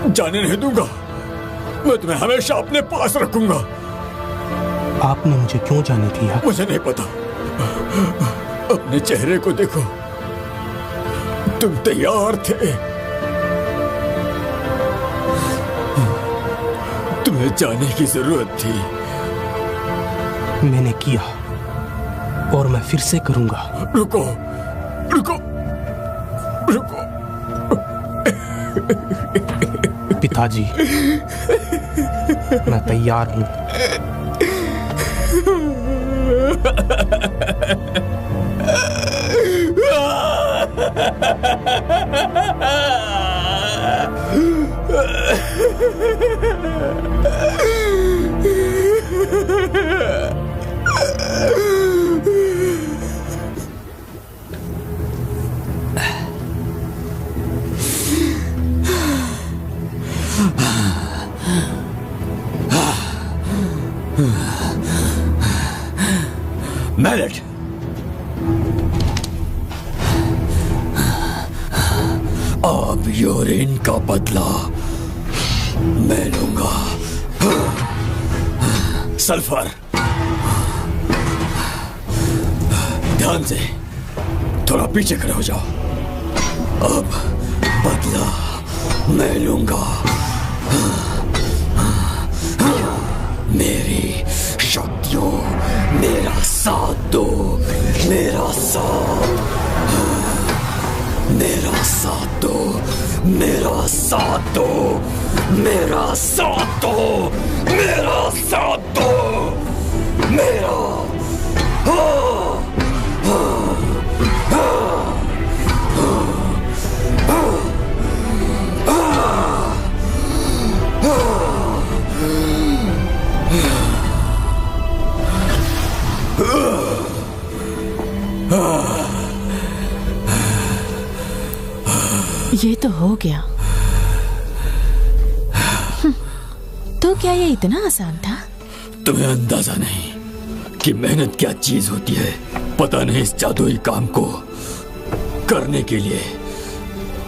जाने नहीं दूंगा। मैं तुम्हें हमेशा अपने पास रखूंगा। आपने मुझे क्यों जाने दिया? मुझे नहीं पता। अपने चेहरे को देखो, तुम तैयार थे। तुम्हें जाने की जरूरत थी। मैंने किया और मैं फिर से करूंगा। रुको, रुको, रुको। पिताजी, मैं तैयार हूं। मैलेट, अब योरेन का बदला मैं लूंगा। सल्फर, ध्यान से, थोड़ा पीछे खड़े हो जाओ। अब बदला मैं लूंगा। मेरी शक्तियों, मेरा साथ दो, मेरा साथ, मेरा साथ दो, मेरा साथ दो, मेरा साथ दो, मेरा साथ दो, मेरा। ये तो हो गया। तो क्या ये इतना आसान था? तुम्हें अंदाजा नहीं कि मेहनत क्या चीज होती है। पता नहीं इस जादुई काम को करने के लिए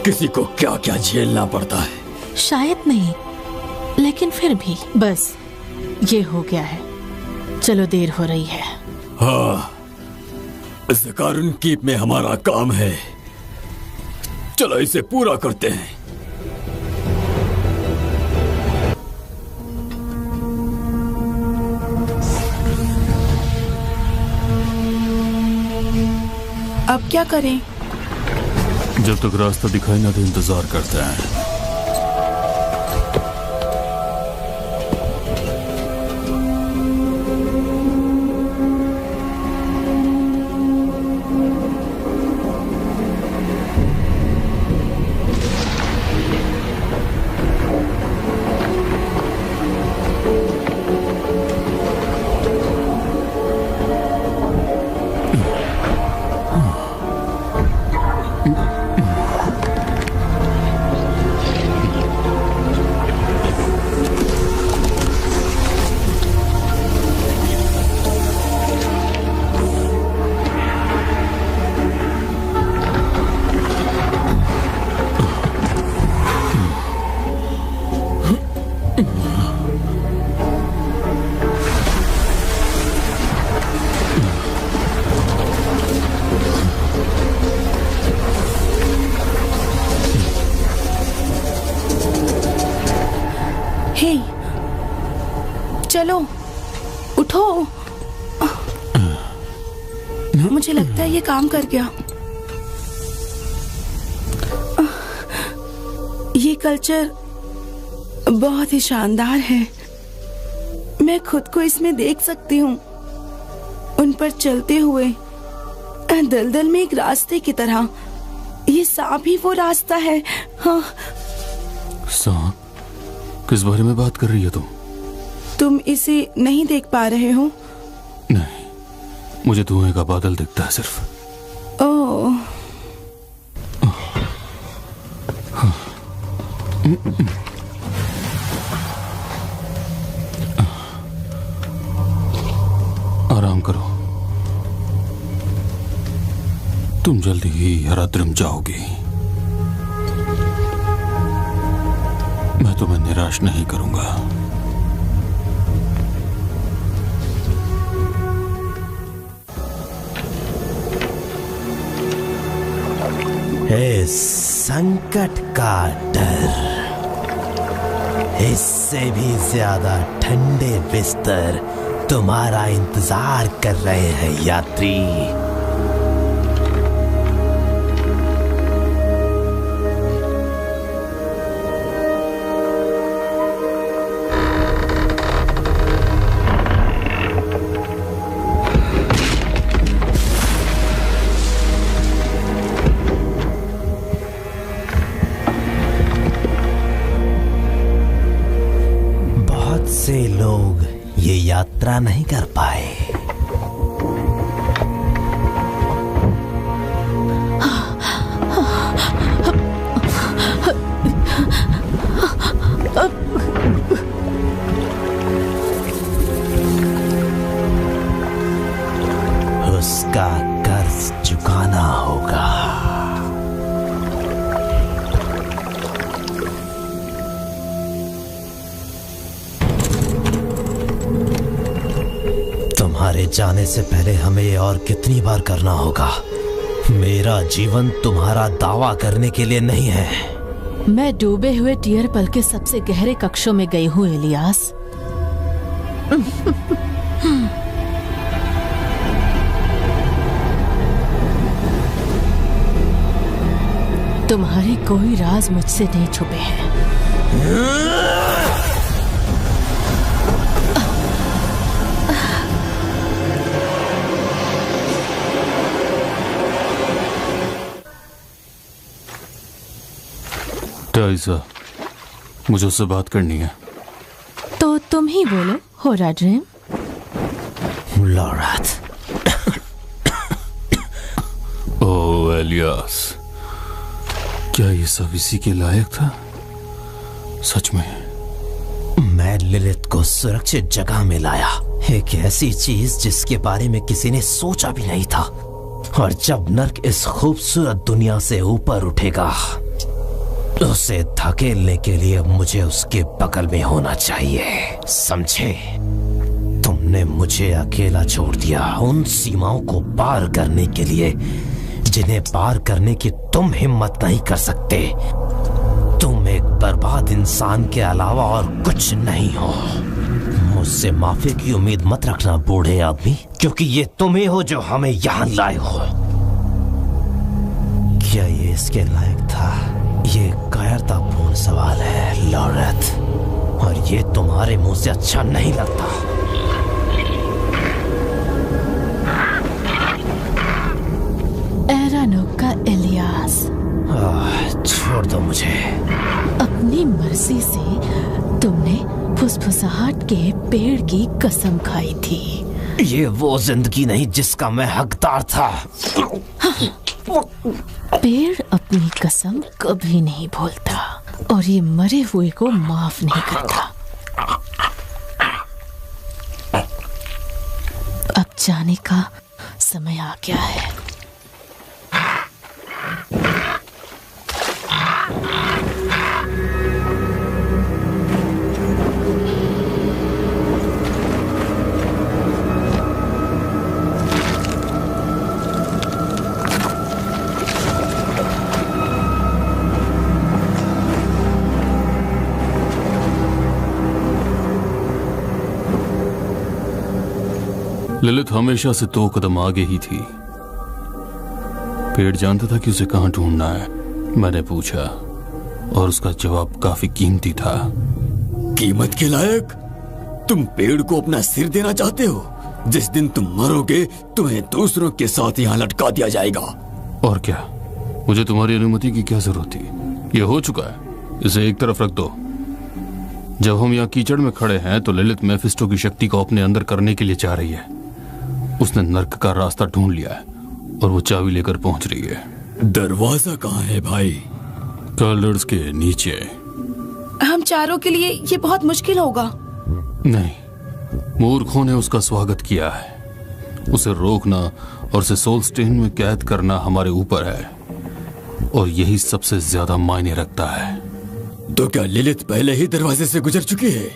किसी को क्या क्या झेलना पड़ता है। शायद नहीं, लेकिन फिर भी बस ये हो गया है। चलो देर हो रही है। हाँ, ज़कारुन कीप में हमारा काम है। चलो इसे पूरा करते हैं। अब क्या करें? जब तक रास्ता दिखाई ना दे इंतजार करते हैं। हे, चलो उठो। मुझे लगता है ये काम कर गया। ये कल्चर बहुत ही शानदार है। मैं खुद को इसमें देख सकती हूँ, उन पर चलते हुए दलदल में एक रास्ते की तरह। ये सांप ही वो रास्ता है। हाँ। सांप? किस बारे में बात कर रही है तुम इसे नहीं देख पा रहे हो? नहीं, मुझे धुएं का बादल दिखता है सिर्फ। ओह। आराम करो, तुम जल्दी ही हराद्रिम जाओगी। मैं तुम्हें निराश नहीं करूंगा। इस संकट का डर, इससे भी ज्यादा ठंडे बिस्तर तुम्हारा इंतजार कर रहे हैं यात्री। से लोग ये यात्रा नहीं कर पाए। उसका कर्ज चुकाना होगा। तुम्हारे जाने से पहले हमें ये और कितनी बार करना होगा? मेरा जीवन तुम्हारा दावा करने के लिए नहीं है। मैं डूबे हुए टियर पल के सबसे गहरे कक्षों में गई हूँ इलियास। तुम्हारे कोई राज मुझसे नहीं छुपे हैं। टाइसा, मुझे उससे बात करनी है। तो तुम ही बोलो, हो रहा ड्रीम? लॉरेथ। ओह इलियास, क्या ये सब इसी के लायक था? सच में? मैं लिलिथ को सुरक्षित जगह में लाया, एक ऐसी चीज जिसके बारे में किसी ने सोचा भी नहीं था। और जब नर्क इस खूबसूरत दुनिया से ऊपर उठेगा, उसे धकेलने के लिए मुझे उसके बगल में होना चाहिए, समझे? तुमने मुझे अकेला छोड़ दिया उन सीमाओं को पार करने के लिए जिन्हें पार करने की तुम हिम्मत नहीं कर सकते। तुम एक बर्बाद इंसान के अलावा और कुछ नहीं हो। मुझसे माफी की उम्मीद मत रखना बूढ़े आदमी, क्योंकि ये तुम ही हो जो हमें यहाँ लाए हो। क्या ये इसके लायक था? ये कायरतापूर्ण सवाल है लॉरेथ, और ये तुम्हारे मुंह से अच्छा नहीं लगता। एरानोक का इलियास, छोड़ दो मुझे। अपनी मर्जी से तुमने फुसफुसाहट के पेड़ की कसम खाई थी। ये वो जिंदगी नहीं जिसका मैं हकदार था। पेड़ अपनी कसम कभी नहीं भूलता, और ये मरे हुए को माफ नहीं करता। अब जाने का समय आ गया है। लिलिथ हमेशा से 2 कदम आगे ही थी। पेड़ जानता था कि उसे कहां ढूंढना है। मैंने पूछा और उसका जवाब काफी कीमती था। कीमत के लायक? तुम पेड़ को अपना सिर देना चाहते हो? जिस दिन तुम मरोगे तुम्हें दूसरों के साथ यहाँ लटका दिया जाएगा। और क्या, मुझे तुम्हारी अनुमति की क्या जरूरत थी? यह हो चुका है, इसे एक तरफ रख दो। जब हम यहाँ कीचड़ में खड़े हैं तो लिलिथ मेफिस्टो की शक्ति को अपने अंदर करने के लिए जा रही है। उसने नर्क का रास्ता ढूंढ लिया है और वो चाबी लेकर पहुंच रही है। दरवाजा कहाँ है भाई? कलर्स के नीचे। हम चारों के लिए ये बहुत मुश्किल होगा। नहीं, मूर्खों ने उसका स्वागत किया है। उसे रोकना और उसे सोलस्टेन में कैद करना हमारे ऊपर है, और यही सबसे ज्यादा मायने रखता है। तो क्या लिलिथ पहले ही दरवाजे से गुजर चुकी है?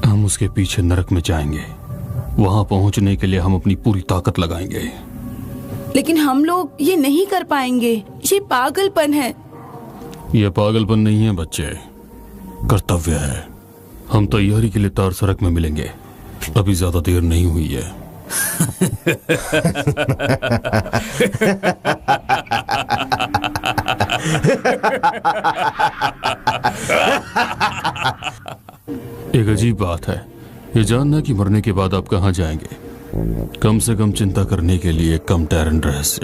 हम उसके पीछे नरक में जाएंगे। वहां पहुंचने के लिए हम अपनी पूरी ताकत लगाएंगे। लेकिन हम लोग ये नहीं कर पाएंगे। ये पागलपन है। यह पागलपन नहीं है बच्चे, कर्तव्य है। हम तैयारी के लिए तार सड़क में मिलेंगे। अभी ज्यादा देर नहीं हुई है। एक अजीब बात है ये जानना कि मरने के बाद आप कहां जाएंगे। कम से कम चिंता करने के लिए कम टैरन रहस्य।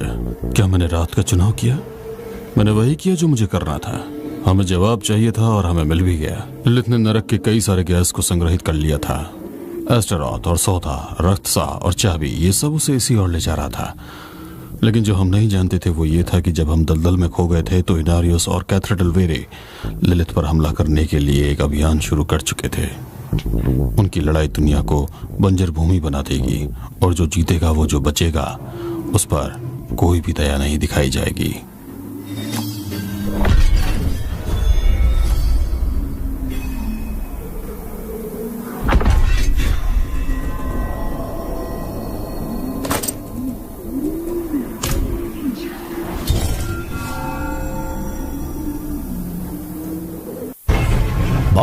क्या मैंने रात का चुनाव किया? मैंने वही किया जो मुझे करना था। हमें जवाब चाहिए था और हमें मिल भी गया। लिलिथ ने नरक के कई सारे गैस को संग्रहित कर लिया था। एस्टेरॉथ और सौदा, रक्तसा और चाबी, ये सब उसे इसी ओर ले जा रहा था। लेकिन जो हम नहीं जानते थे वो ये था कि जब हम दलदल में खो गए थे तो इनारियोस और कैथरेडल वेरे लिलिथ पर हमला करने के लिए एक अभियान शुरू कर चुके थे। उनकी लड़ाई दुनिया को बंजर भूमि बना देगी, और जो जीतेगा वो जो बचेगा उस पर कोई भी दया नहीं दिखाई जाएगी।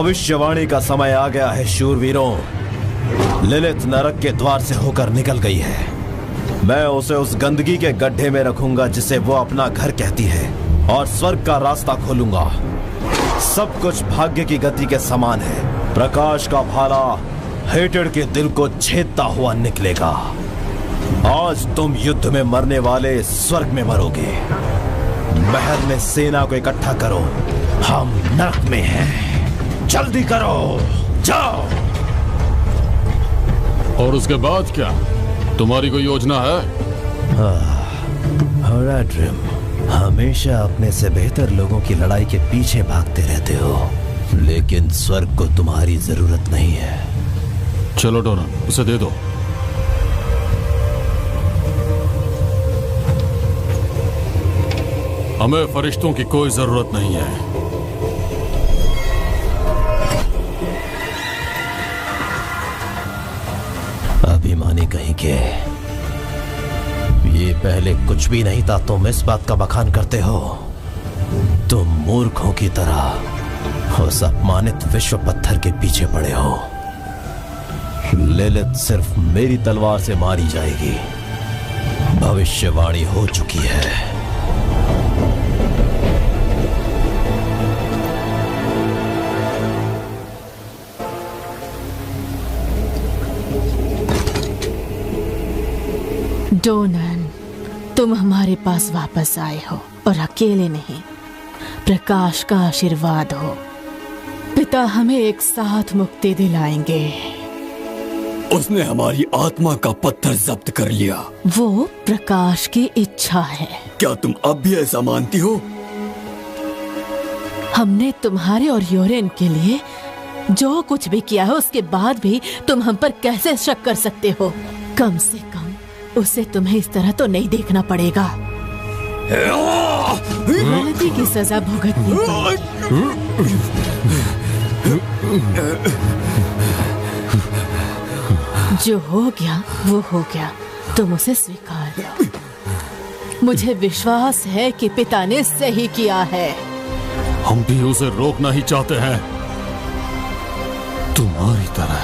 भविष्यवाणी का समय आ गया है शूरवीरों। लिलिथ नरक के द्वार से होकर निकल गई है। मैं उसे उस गंदगी के गड्ढे में रखूंगा जिसे वो अपना घर कहती है, और स्वर्ग का रास्ता खोलूंगा। सब कुछ भाग्य की गति के समान है। प्रकाश का भाला हेटेड के दिल को छेदता हुआ निकलेगा। आज तुम युद्ध में मरने वाले स्वर्ग में मरोगे। महल में सेना को इकट्ठा करो, हम नरक में हैं। जल्दी करो, जाओ। और उसके बाद क्या? तुम्हारी कोई योजना है? होराड्रिम, हमेशा अपने से बेहतर लोगों की लड़ाई के पीछे भागते रहते हो, लेकिन स्वर्ग को तुम्हारी जरूरत नहीं है। चलो डोरन, उसे दे दो। हमें फरिश्तों की कोई जरूरत नहीं है। अभिमानी कहीं के, ये पहले कुछ भी नहीं था, तुम इस बात का बखान करते हो। तुम मूर्खों की तरह उस अपमानित विश्व पत्थर के पीछे पड़े हो। लिलिथ सिर्फ मेरी तलवार से मारी जाएगी। भविष्यवाणी हो चुकी है। डोनन, तुम हमारे पास वापस आए हो, और अकेले नहीं, प्रकाश का आशीर्वाद हो। पिता हमें एक साथ मुक्ति दिलाएंगे। उसने हमारी आत्मा का पत्थर जब्त कर लिया। वो प्रकाश की इच्छा है। क्या तुम अब भी ऐसा मानती हो? हमने तुम्हारे और योरेन के लिए जो कुछ भी किया है, उसके बाद भी तुम हम पर कैसे शक कर सकते हो? कम से कम उसे तुम्हें इस तरह तो नहीं देखना पड़ेगा। गलती की सजा भुगतनी पड़ेगी। जो हो गया वो हो गया, तुम उसे स्वीकार करो। मुझे विश्वास है कि पिता ने सही किया है। हम भी उसे रोकना ही चाहते हैं, तुम्हारी तरह।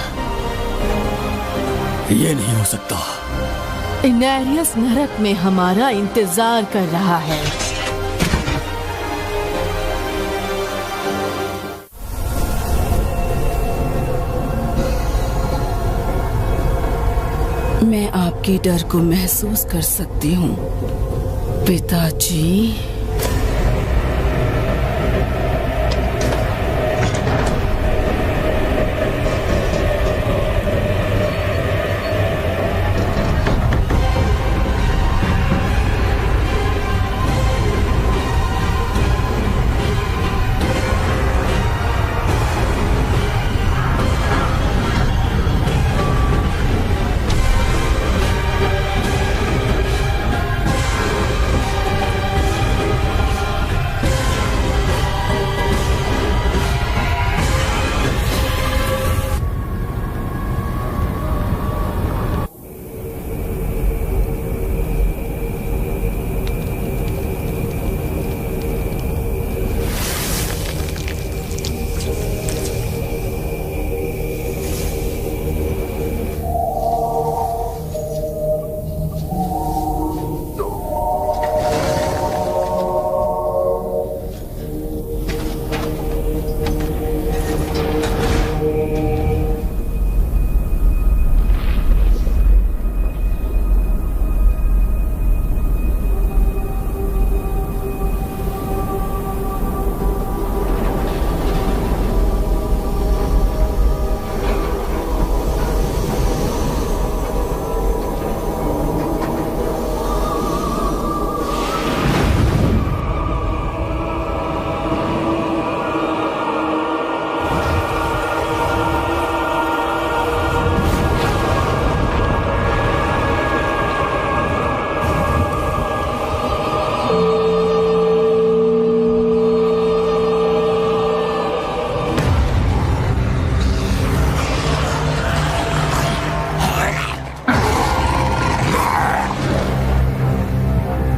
ये नहीं हो सकता। इनेरियस नरक में हमारा इंतजार कर रहा है। मैं आपके डर को महसूस कर सकती हूँ पिताजी।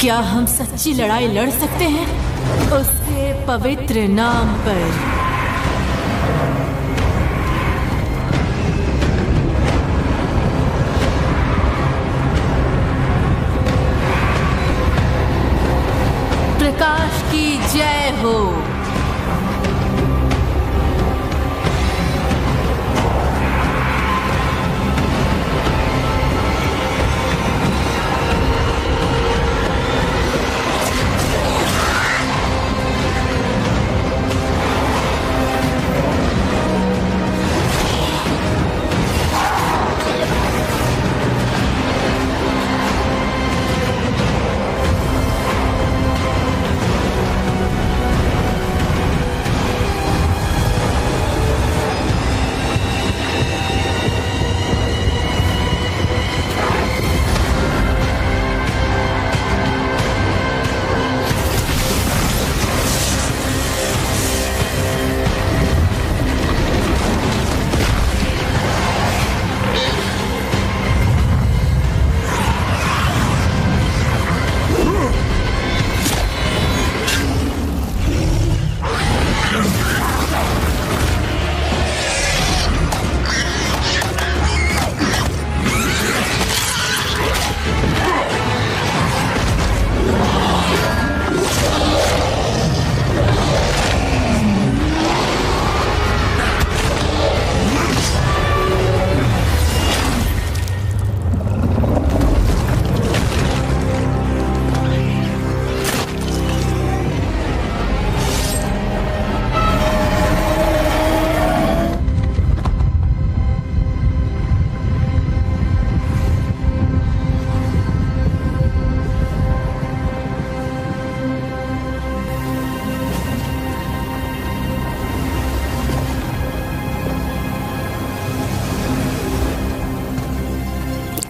क्या हम सच्ची लड़ाई लड़ सकते हैं उसके पवित्र नाम पर? प्रकाश की जय हो।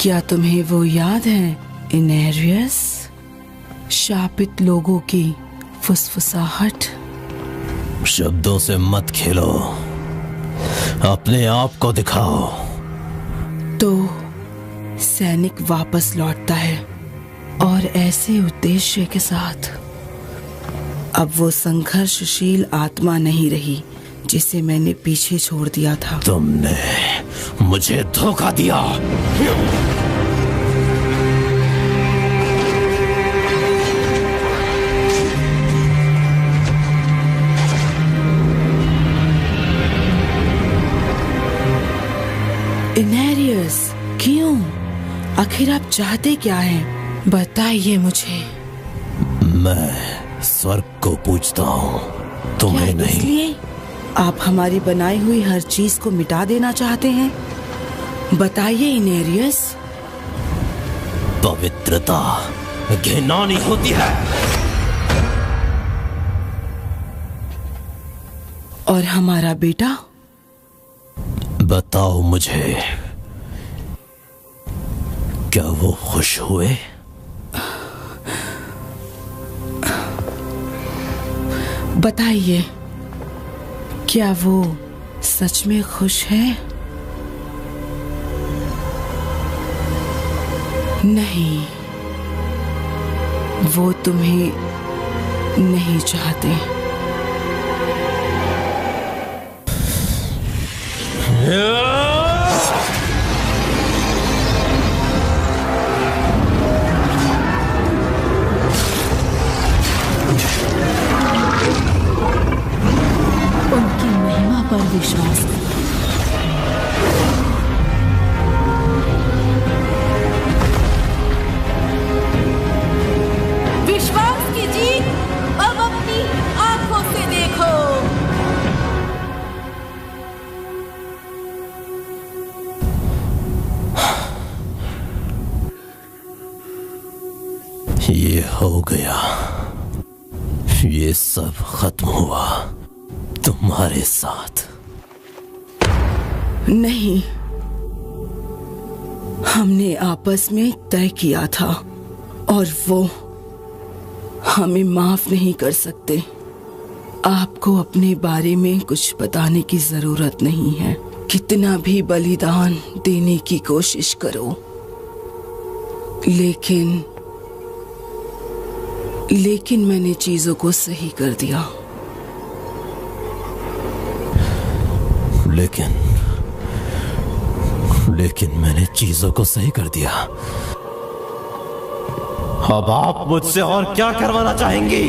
क्या तुम्हें वो याद है इनेरियस? शापित लोगों की फुसफुसाहट। शब्दों से मत खेलो, अपने आप को दिखाओ। तो सैनिक वापस लौटता है और ऐसे उद्देश्य के साथ। अब वो संघर्षशील आत्मा नहीं रही जिसे मैंने पीछे छोड़ दिया था। तुमने मुझे धोखा दिया। इनेरियस, क्यों? आखिर आप चाहते क्या हैं? बताइए मुझे। मैं स्वर्ग को पूजता हूँ, तुम्हें नहीं। इसलिए आप हमारी बनाई हुई हर चीज को मिटा देना चाहते हैं? बताइए इनेरियस। पवित्रता घिनौनी होती है। और हमारा बेटा? बताओ मुझे, क्या वो खुश हुए? बताइए, क्या वो सच में खुश है? नहीं, वो तुम्हें नहीं चाहते। उनकी महिमा पर विश्वास करो। विश्वास की जीत अब अपनी आंखों से देखो। ये हो गया, ये सब खत्म हुआ तुम्हारे साथ। नहीं, हमने आपस में तय किया था और वो हमें माफ नहीं कर सकते। आपको अपने बारे में कुछ बताने की जरूरत नहीं है। कितना भी बलिदान देने की कोशिश करो, लेकिन मैंने चीजों को सही कर दिया। लेकिन मैंने चीजों को सही कर दिया। अब आप मुझसे और क्या करवाना चाहेंगी?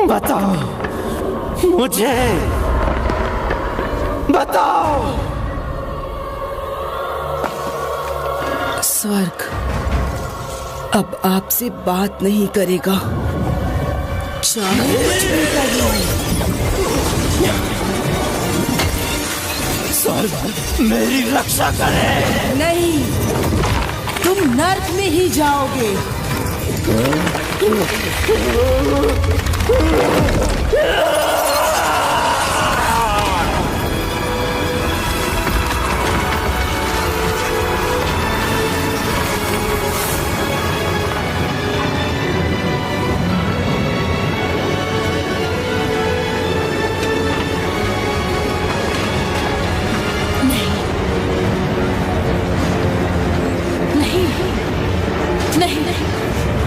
बताओ मुझे, बताओ। स्वर्ग अब आपसे बात नहीं करेगा, चाहे कुछ भी कर लो। स्वर्ग मेरी रक्षा करे। नहीं, तुम नर्क में ही जाओगे।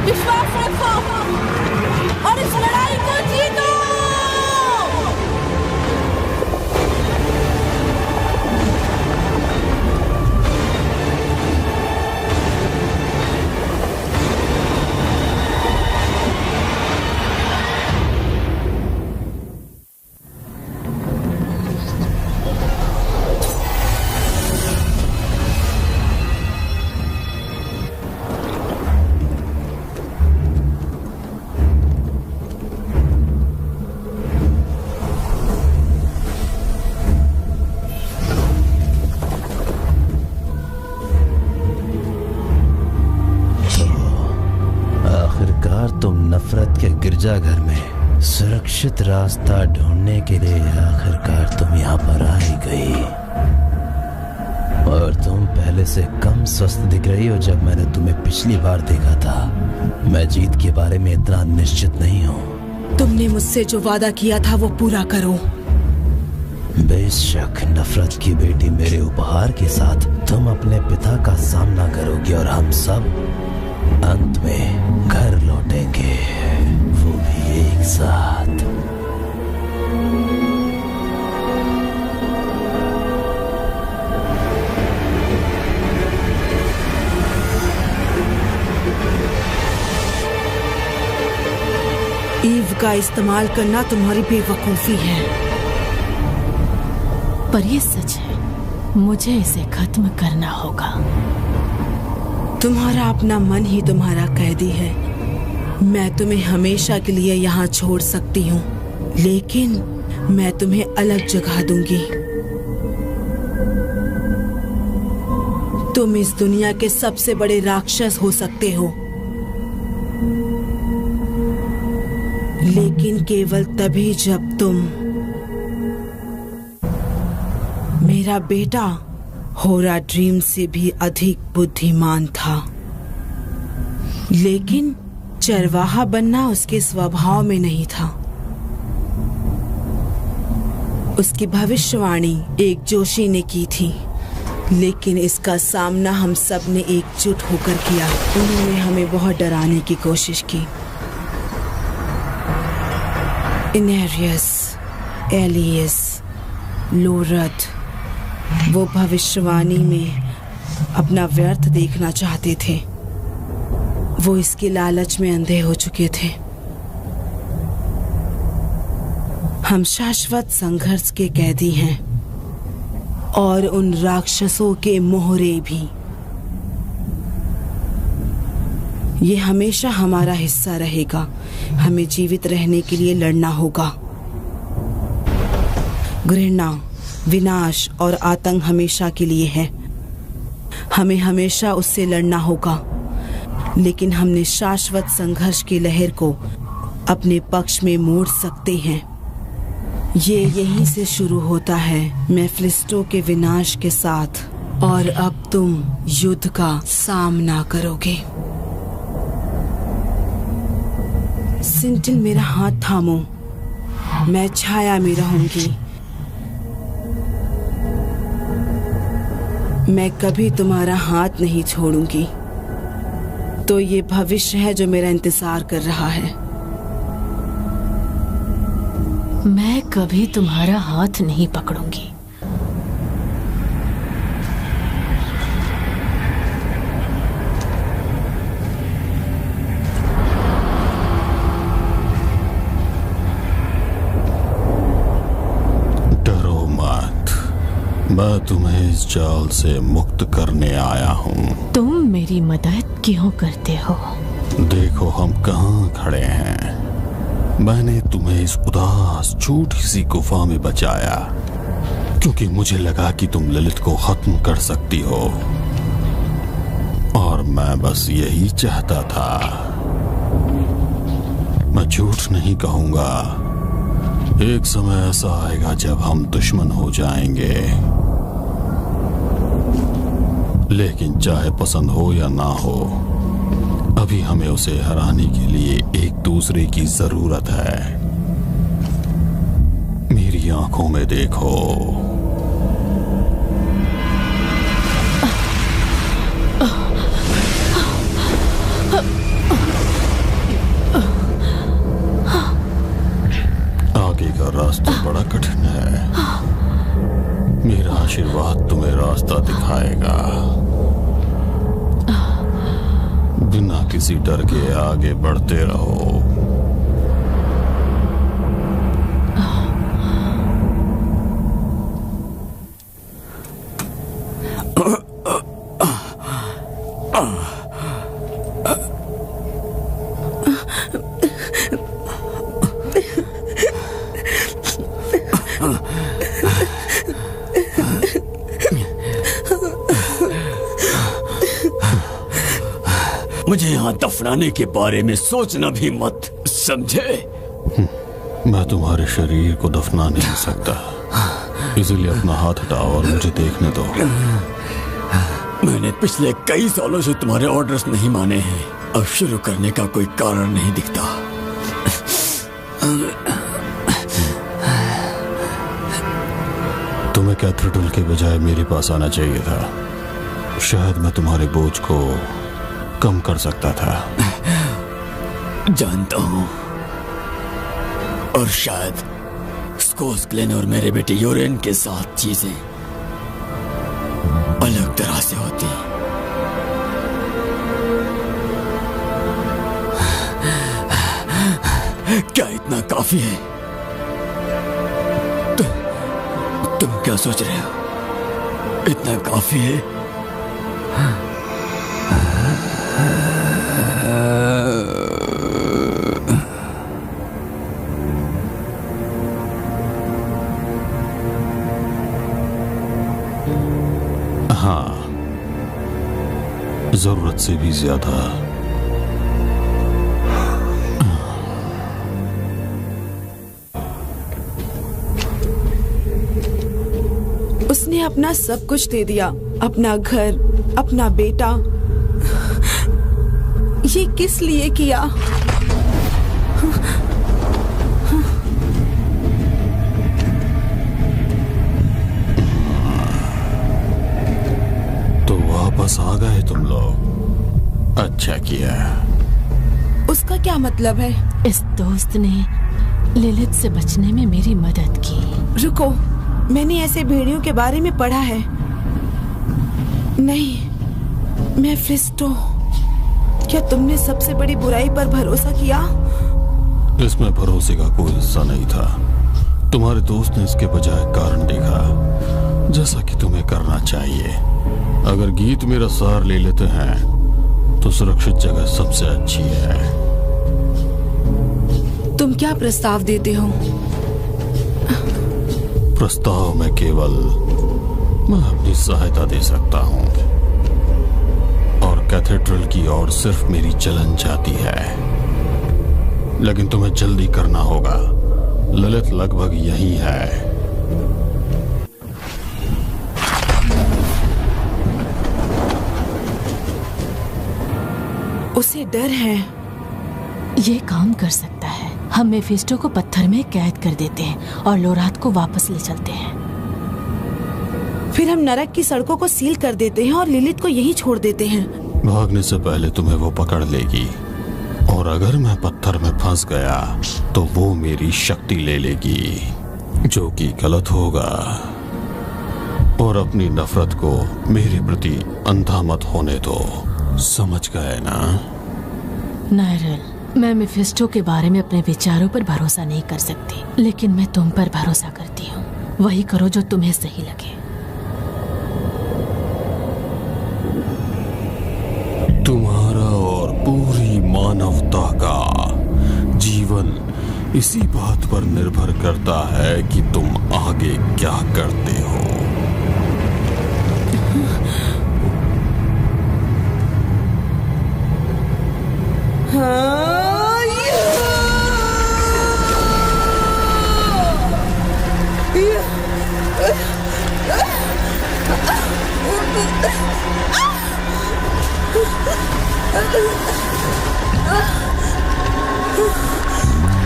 विश्वास रखो और इस लड़ाई को जीतो। तुम नफरत के गिरजाघर में सुरक्षित रास्ता ढूंढने के लिए आखिरकार तुम यहाँ पर आ ही गई। और तुम पहले से कम स्वस्थ दिख रही हो जब मैंने तुम्हें पिछली बार देखा था। मैं जीत के बारे में इतना निश्चित नहीं हूँ। तुमने मुझसे जो वादा किया था वो पूरा करो। बेशक नफरत की बेटी मेरे उपहार के साथ तुम अपने पिता का सामना करोगे और हम सब अंत में घर लौटेंगे, वो भी एक साथ। ईव का इस्तेमाल करना तुम्हारी बेवकूफी है। पर ये सच है, मुझे इसे खत्म करना होगा। तुम्हारा अपना मन ही तुम्हारा कैदी है। मैं तुम्हें हमेशा के लिए यहाँ छोड़ सकती हूँ, लेकिन मैं तुम्हें अलग जगह दूंगी। तुम इस दुनिया के सबसे बड़े राक्षस हो सकते हो, लेकिन केवल तभी जब तुम मेरा बेटा होरा ड्रीम से भी अधिक बुद्धिमान था। लेकिन चरवाहा बनना उसके स्वभाव में नहीं था। उसकी भविष्यवाणी एक जोशी ने की थी, लेकिन इसका सामना हम सब ने एकजुट होकर किया। उन्होंने हमें बहुत डराने की कोशिश की। इनेरियस, एलियस, लोरथ वो भविष्यवाणी में अपना व्यर्थ देखना चाहते थे। वो इसके लालच में अंधे हो चुके थे। हम शाश्वत संघर्ष के कैदी हैं और उन राक्षसों के मोहरे भी। ये हमेशा हमारा हिस्सा रहेगा। हमें जीवित रहने के लिए लड़ना होगा। घृणा, विनाश और आतंक हमेशा के लिए है। हमें हमेशा उससे लड़ना होगा, लेकिन हमने शाश्वत संघर्ष की लहर को अपने पक्ष में मोड़ सकते हैं। ये यहीं से शुरू होता है, मेफिस्टो के विनाश के साथ। और अब तुम युद्ध का सामना करोगे। सिंटिल, मेरा हाथ थामो। मैं छाया में रहूंगी। मैं कभी तुम्हारा हाथ नहीं छोड़ूंगी। तो ये भविष्य है जो मेरा इंतजार कर रहा है। मैं कभी तुम्हारा हाथ नहीं पकड़ूंगी। मैं तुम्हें इस जाल से मुक्त करने आया हूँ। तुम मेरी मदद क्यों करते हो? देखो हम कहाँ खड़े हैं। मैंने तुम्हें इस उदास छोटी सी गुफा में बचाया क्योंकि मुझे लगा कि तुम ललित को खत्म कर सकती हो, और मैं बस यही चाहता था। मैं झूठ नहीं कहूंगा, एक समय ऐसा आएगा जब हम दुश्मन हो जाएंगे, लेकिन चाहे पसंद हो या ना हो, अभी हमें उसे हराने के लिए एक दूसरे की जरूरत है। मेरी आंखों में देखो। आगे का रास्ता बड़ा कठिन है। मेरा आशीर्वाद तुम्हें रास्ता दिखाएगा। बिना किसी डर के आगे बढ़ते रहो। मुझे यहाँ दफनाने के बारे में सोचना भी मत, समझे? मैं तुम्हारे शरीर को दफना नहीं सकता, इसलिए अपना हाथ हटाओ और मुझे देखने दो। मैंने पिछले कई सालों से तुम्हारे ऑर्डर्स नहीं माने हैं। अब शुरू करने का कोई कारण नहीं दिखता। तुम्हें कैथेड्रल के बजाय मेरे पास आना चाहिए था। शायद मैं तुम्हारे बोझ को कम कर सकता था। जानता हूं, और शायद स्कोस ग्लेन और मेरे बेटे यूरेन के साथ चीजें अलग तरह से होती। क्या इतना काफी है? तुम क्या सोच रहे हो? इतना काफी है? हाँ, जरूरत से भी ज्यादा। उसने अपना सब कुछ दे दिया, अपना घर, अपना बेटा। ये किस लिए किया? तो वापस आ गए तुम लोग, अच्छा किया। उसका क्या मतलब है? इस दोस्त ने लिलित से बचने में मेरी मदद की। रुको, मैंने ऐसे भेड़ियों के बारे में पढ़ा है। नहीं, मेफिस्टो, क्या तुमने सबसे बड़ी बुराई पर भरोसा किया? इसमें भरोसे का कोई हिस्सा नहीं था। तुम्हारे दोस्त ने इसके बजाय कारण देखा, जैसा कि तुम्हें करना चाहिए। अगर गीत मेरा सार ले लेते हैं तो सुरक्षित जगह सबसे अच्छी है। तुम क्या प्रस्ताव देते हो? प्रस्ताव में केवल मैं अपनी सहायता दे सकता हूँ, और कैथेड्रल की ओर सिर्फ मेरी जलन जाती है। लेकिन तुम्हें जल्दी करना होगा, ललित लगभग यही है। उसे डर है। ये काम कर सकता है। हम मेफिस्टो को पत्थर में कैद कर देते हैं और लोरात को वापस ले चलते हैं। फिर हम नरक की सड़कों को सील कर देते हैं और लिलित को यहीं छोड़ देते हैं। भागने से पहले तुम्हें वो पकड़ लेगी, और अगर मैं पत्थर में फंस गया तो वो मेरी शक्ति ले लेगी, जो कि गलत होगा। और अपनी नफरत को मेरे प्रति अंधा मत होने दो, समझ गए ना? नायरल, मैं मेफिस्टो के बारे में अपने विचारों पर भरोसा नहीं कर सकती, लेकिन मैं तुम पर भरोसा करती हूँ। वही करो जो तुम्हें सही लगे। तुम्हारा और पूरी मानवता का जीवन इसी बात पर निर्भर करता है कि तुम आगे क्या करते हो।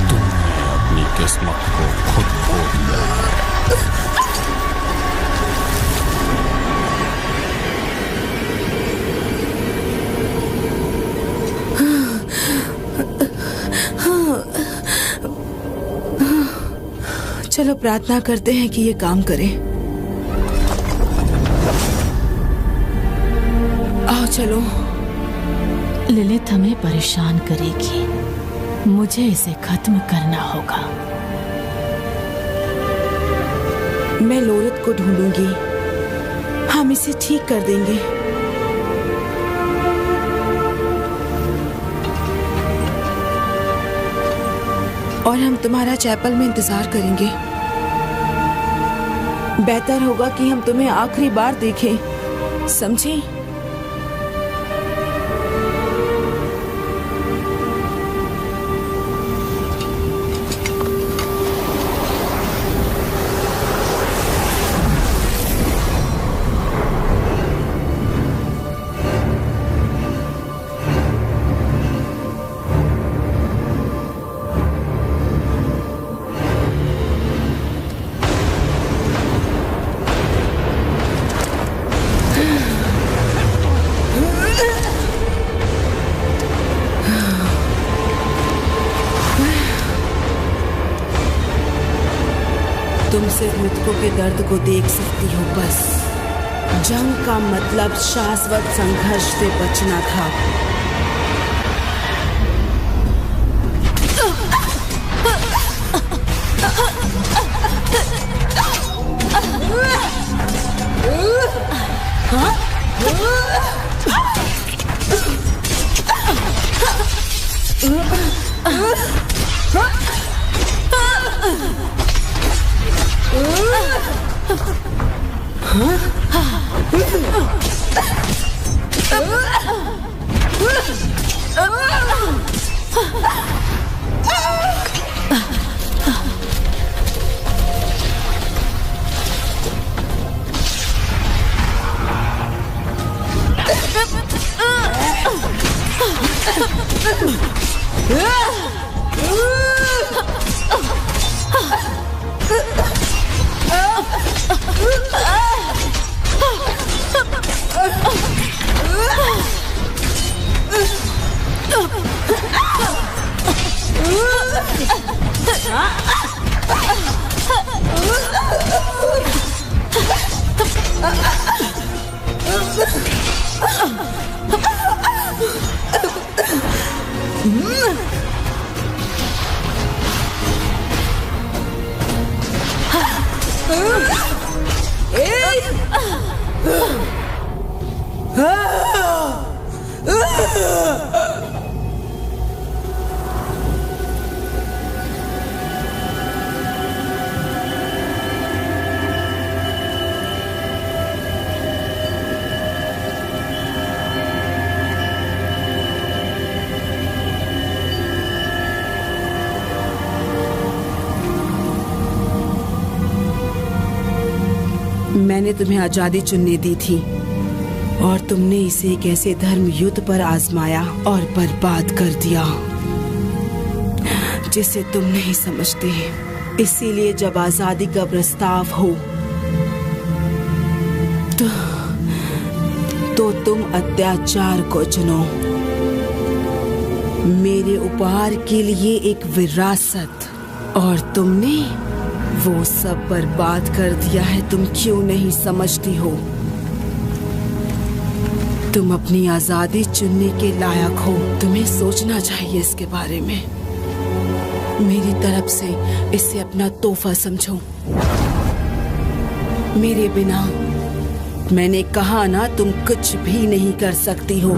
तुमने अपनी किस्मत को खुद खो दिया है। चलो प्रार्थना करते हैं कि ये काम करे। आओ चलो। लिलित हमें परेशान करेगी, मुझे इसे खत्म करना होगा। मैं लोरित को ढूंढूंगी, हम इसे ठीक कर देंगे। और हम तुम्हारा चैपल में इंतजार करेंगे। बेहतर होगा कि हम तुम्हें आखिरी बार देखें, समझे? तुम सिर्फ मृतकों के दर्द को देख सकती हो बस। जंग का मतलब शाश्वत संघर्ष से बचना था। मैंने तुम्हें आजादी चुनने दी थी और तुमने इसे एक ऐसे धर्म युद्ध पर आजमाया और बर्बाद कर दिया जिसे तुम नहीं समझते। इसीलिए जब आजादी का प्रस्ताव हो तो तुम अत्याचार को चुनो। मेरे उपहार के लिए एक विरासत, और तुमने वो सब बर्बाद कर दिया है। तुम क्यों नहीं समझती हो? तुम अपनी आजादी चुनने के लायक हो। तुम्हें सोचना चाहिए इसके बारे में। मेरी तरफ से इसे अपना तोहफा समझो। मेरे बिना, मैंने कहा ना, तुम कुछ भी नहीं कर सकती हो।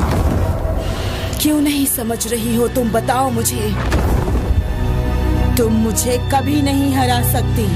क्यों नहीं समझ रही हो तुम? बताओ मुझे। तुम मुझे कभी नहीं हरा सकती।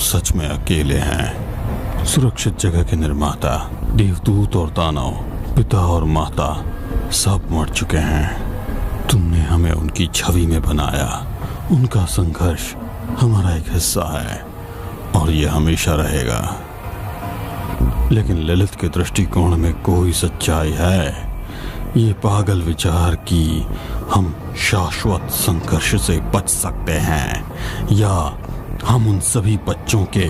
सच में अकेले हैं। सुरक्षित जगह के निर्माता, देवदूत और दानव, पिता और माता सब मर चुके हैं। तुमने हमें उनकी छवि में बनाया। उनका संघर्ष हमारा एक हिस्सा है और यह हमेशा रहेगा। लेकिन ललित के दृष्टिकोण में कोई सच्चाई है? ये पागल विचार कि हम शाश्वत संघर्ष से बच सकते हैं या हम उन सभी बच्चों के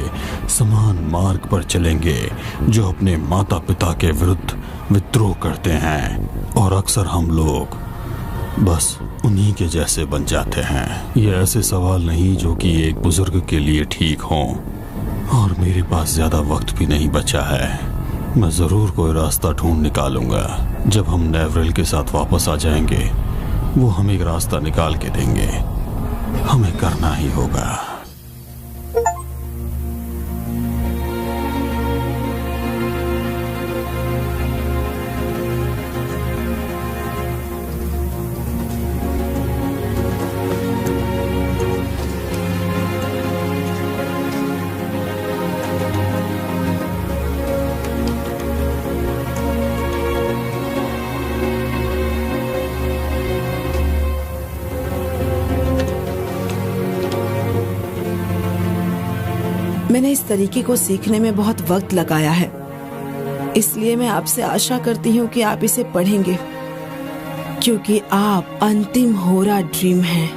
समान मार्ग पर चलेंगे जो अपने माता पिता के विरुद्ध विद्रोह करते हैं, और अक्सर हम लोग बस उन्हीं के जैसे बन जाते हैं। ये ऐसे सवाल नहीं जो कि एक बुजुर्ग के लिए ठीक हों, और मेरे पास ज्यादा वक्त भी नहीं बचा है। मैं जरूर कोई रास्ता ढूंढ निकालूंगा। जब हम नेवरेल के साथ वापस आ जाएंगे, वो हमें एक रास्ता निकाल के देंगे। हमें करना ही होगा। मैंने इस तरीके को सीखने में बहुत वक्त लगाया है, इसलिए मैं आपसे आशा करती हूँ कि आप इसे पढ़ेंगे, क्योंकि आप अंतिम होरा ड्रीम हैं।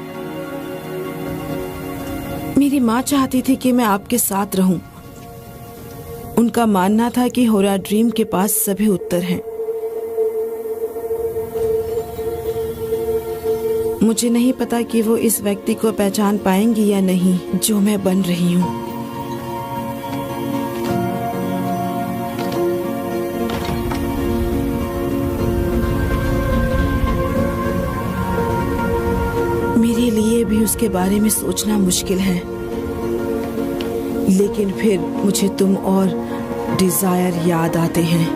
मेरी माँ चाहती थी कि मैं आपके साथ रहूं। उनका मानना था कि होरा ड्रीम के पास सभी उत्तर हैं। मुझे नहीं पता कि वो इस व्यक्ति को पहचान पाएंगी या नहीं जो मैं बन रही हूँ। मेरे लिए भी उसके बारे में सोचना मुश्किल है, लेकिन फिर मुझे तुम और डिजायर याद आते हैं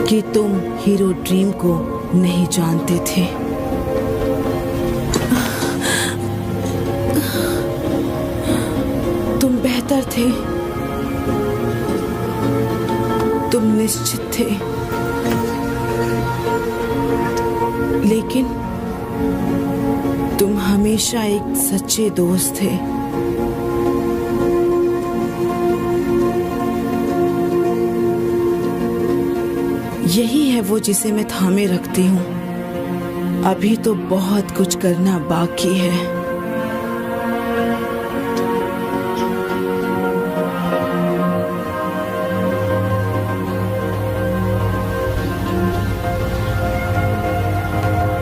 कि तुम हीरो ड्रीम को नहीं जानते थे। तुम बेहतर थे, तुम निश्चित थे, लेकिन तुम हमेशा एक सच्चे दोस्त थे। यही है वो जिसे मैं थामे रखती हूँ। अभी तो बहुत कुछ करना बाकी है।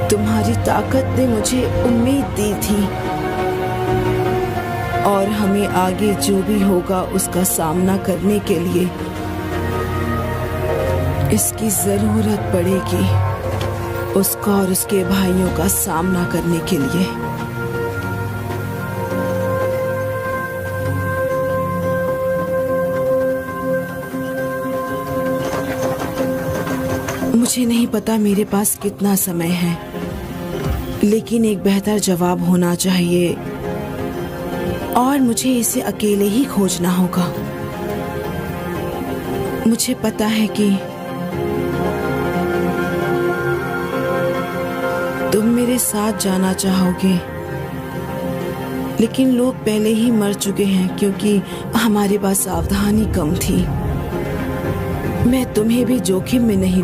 तुम्हारी ताकत ने मुझे उम्मीद दी थी, और हमें आगे जो भी होगा उसका सामना करने के लिए इसकी जरूरत पड़ेगी, उसका और उसके भाइयों का सामना करने के लिए। मुझे नहीं पता मेरे पास कितना समय है, लेकिन एक बेहतर जवाब होना चाहिए, और मुझे इसे अकेले ही खोजना होगा। मुझे पता है कि तुम मेरे साथ जाना चाहोगे, लेकिन लोग पहले ही मर चुके हैं क्योंकि हमारे पास सावधानी कम थी। मैं तुम्हें भी जोखिम में नहीं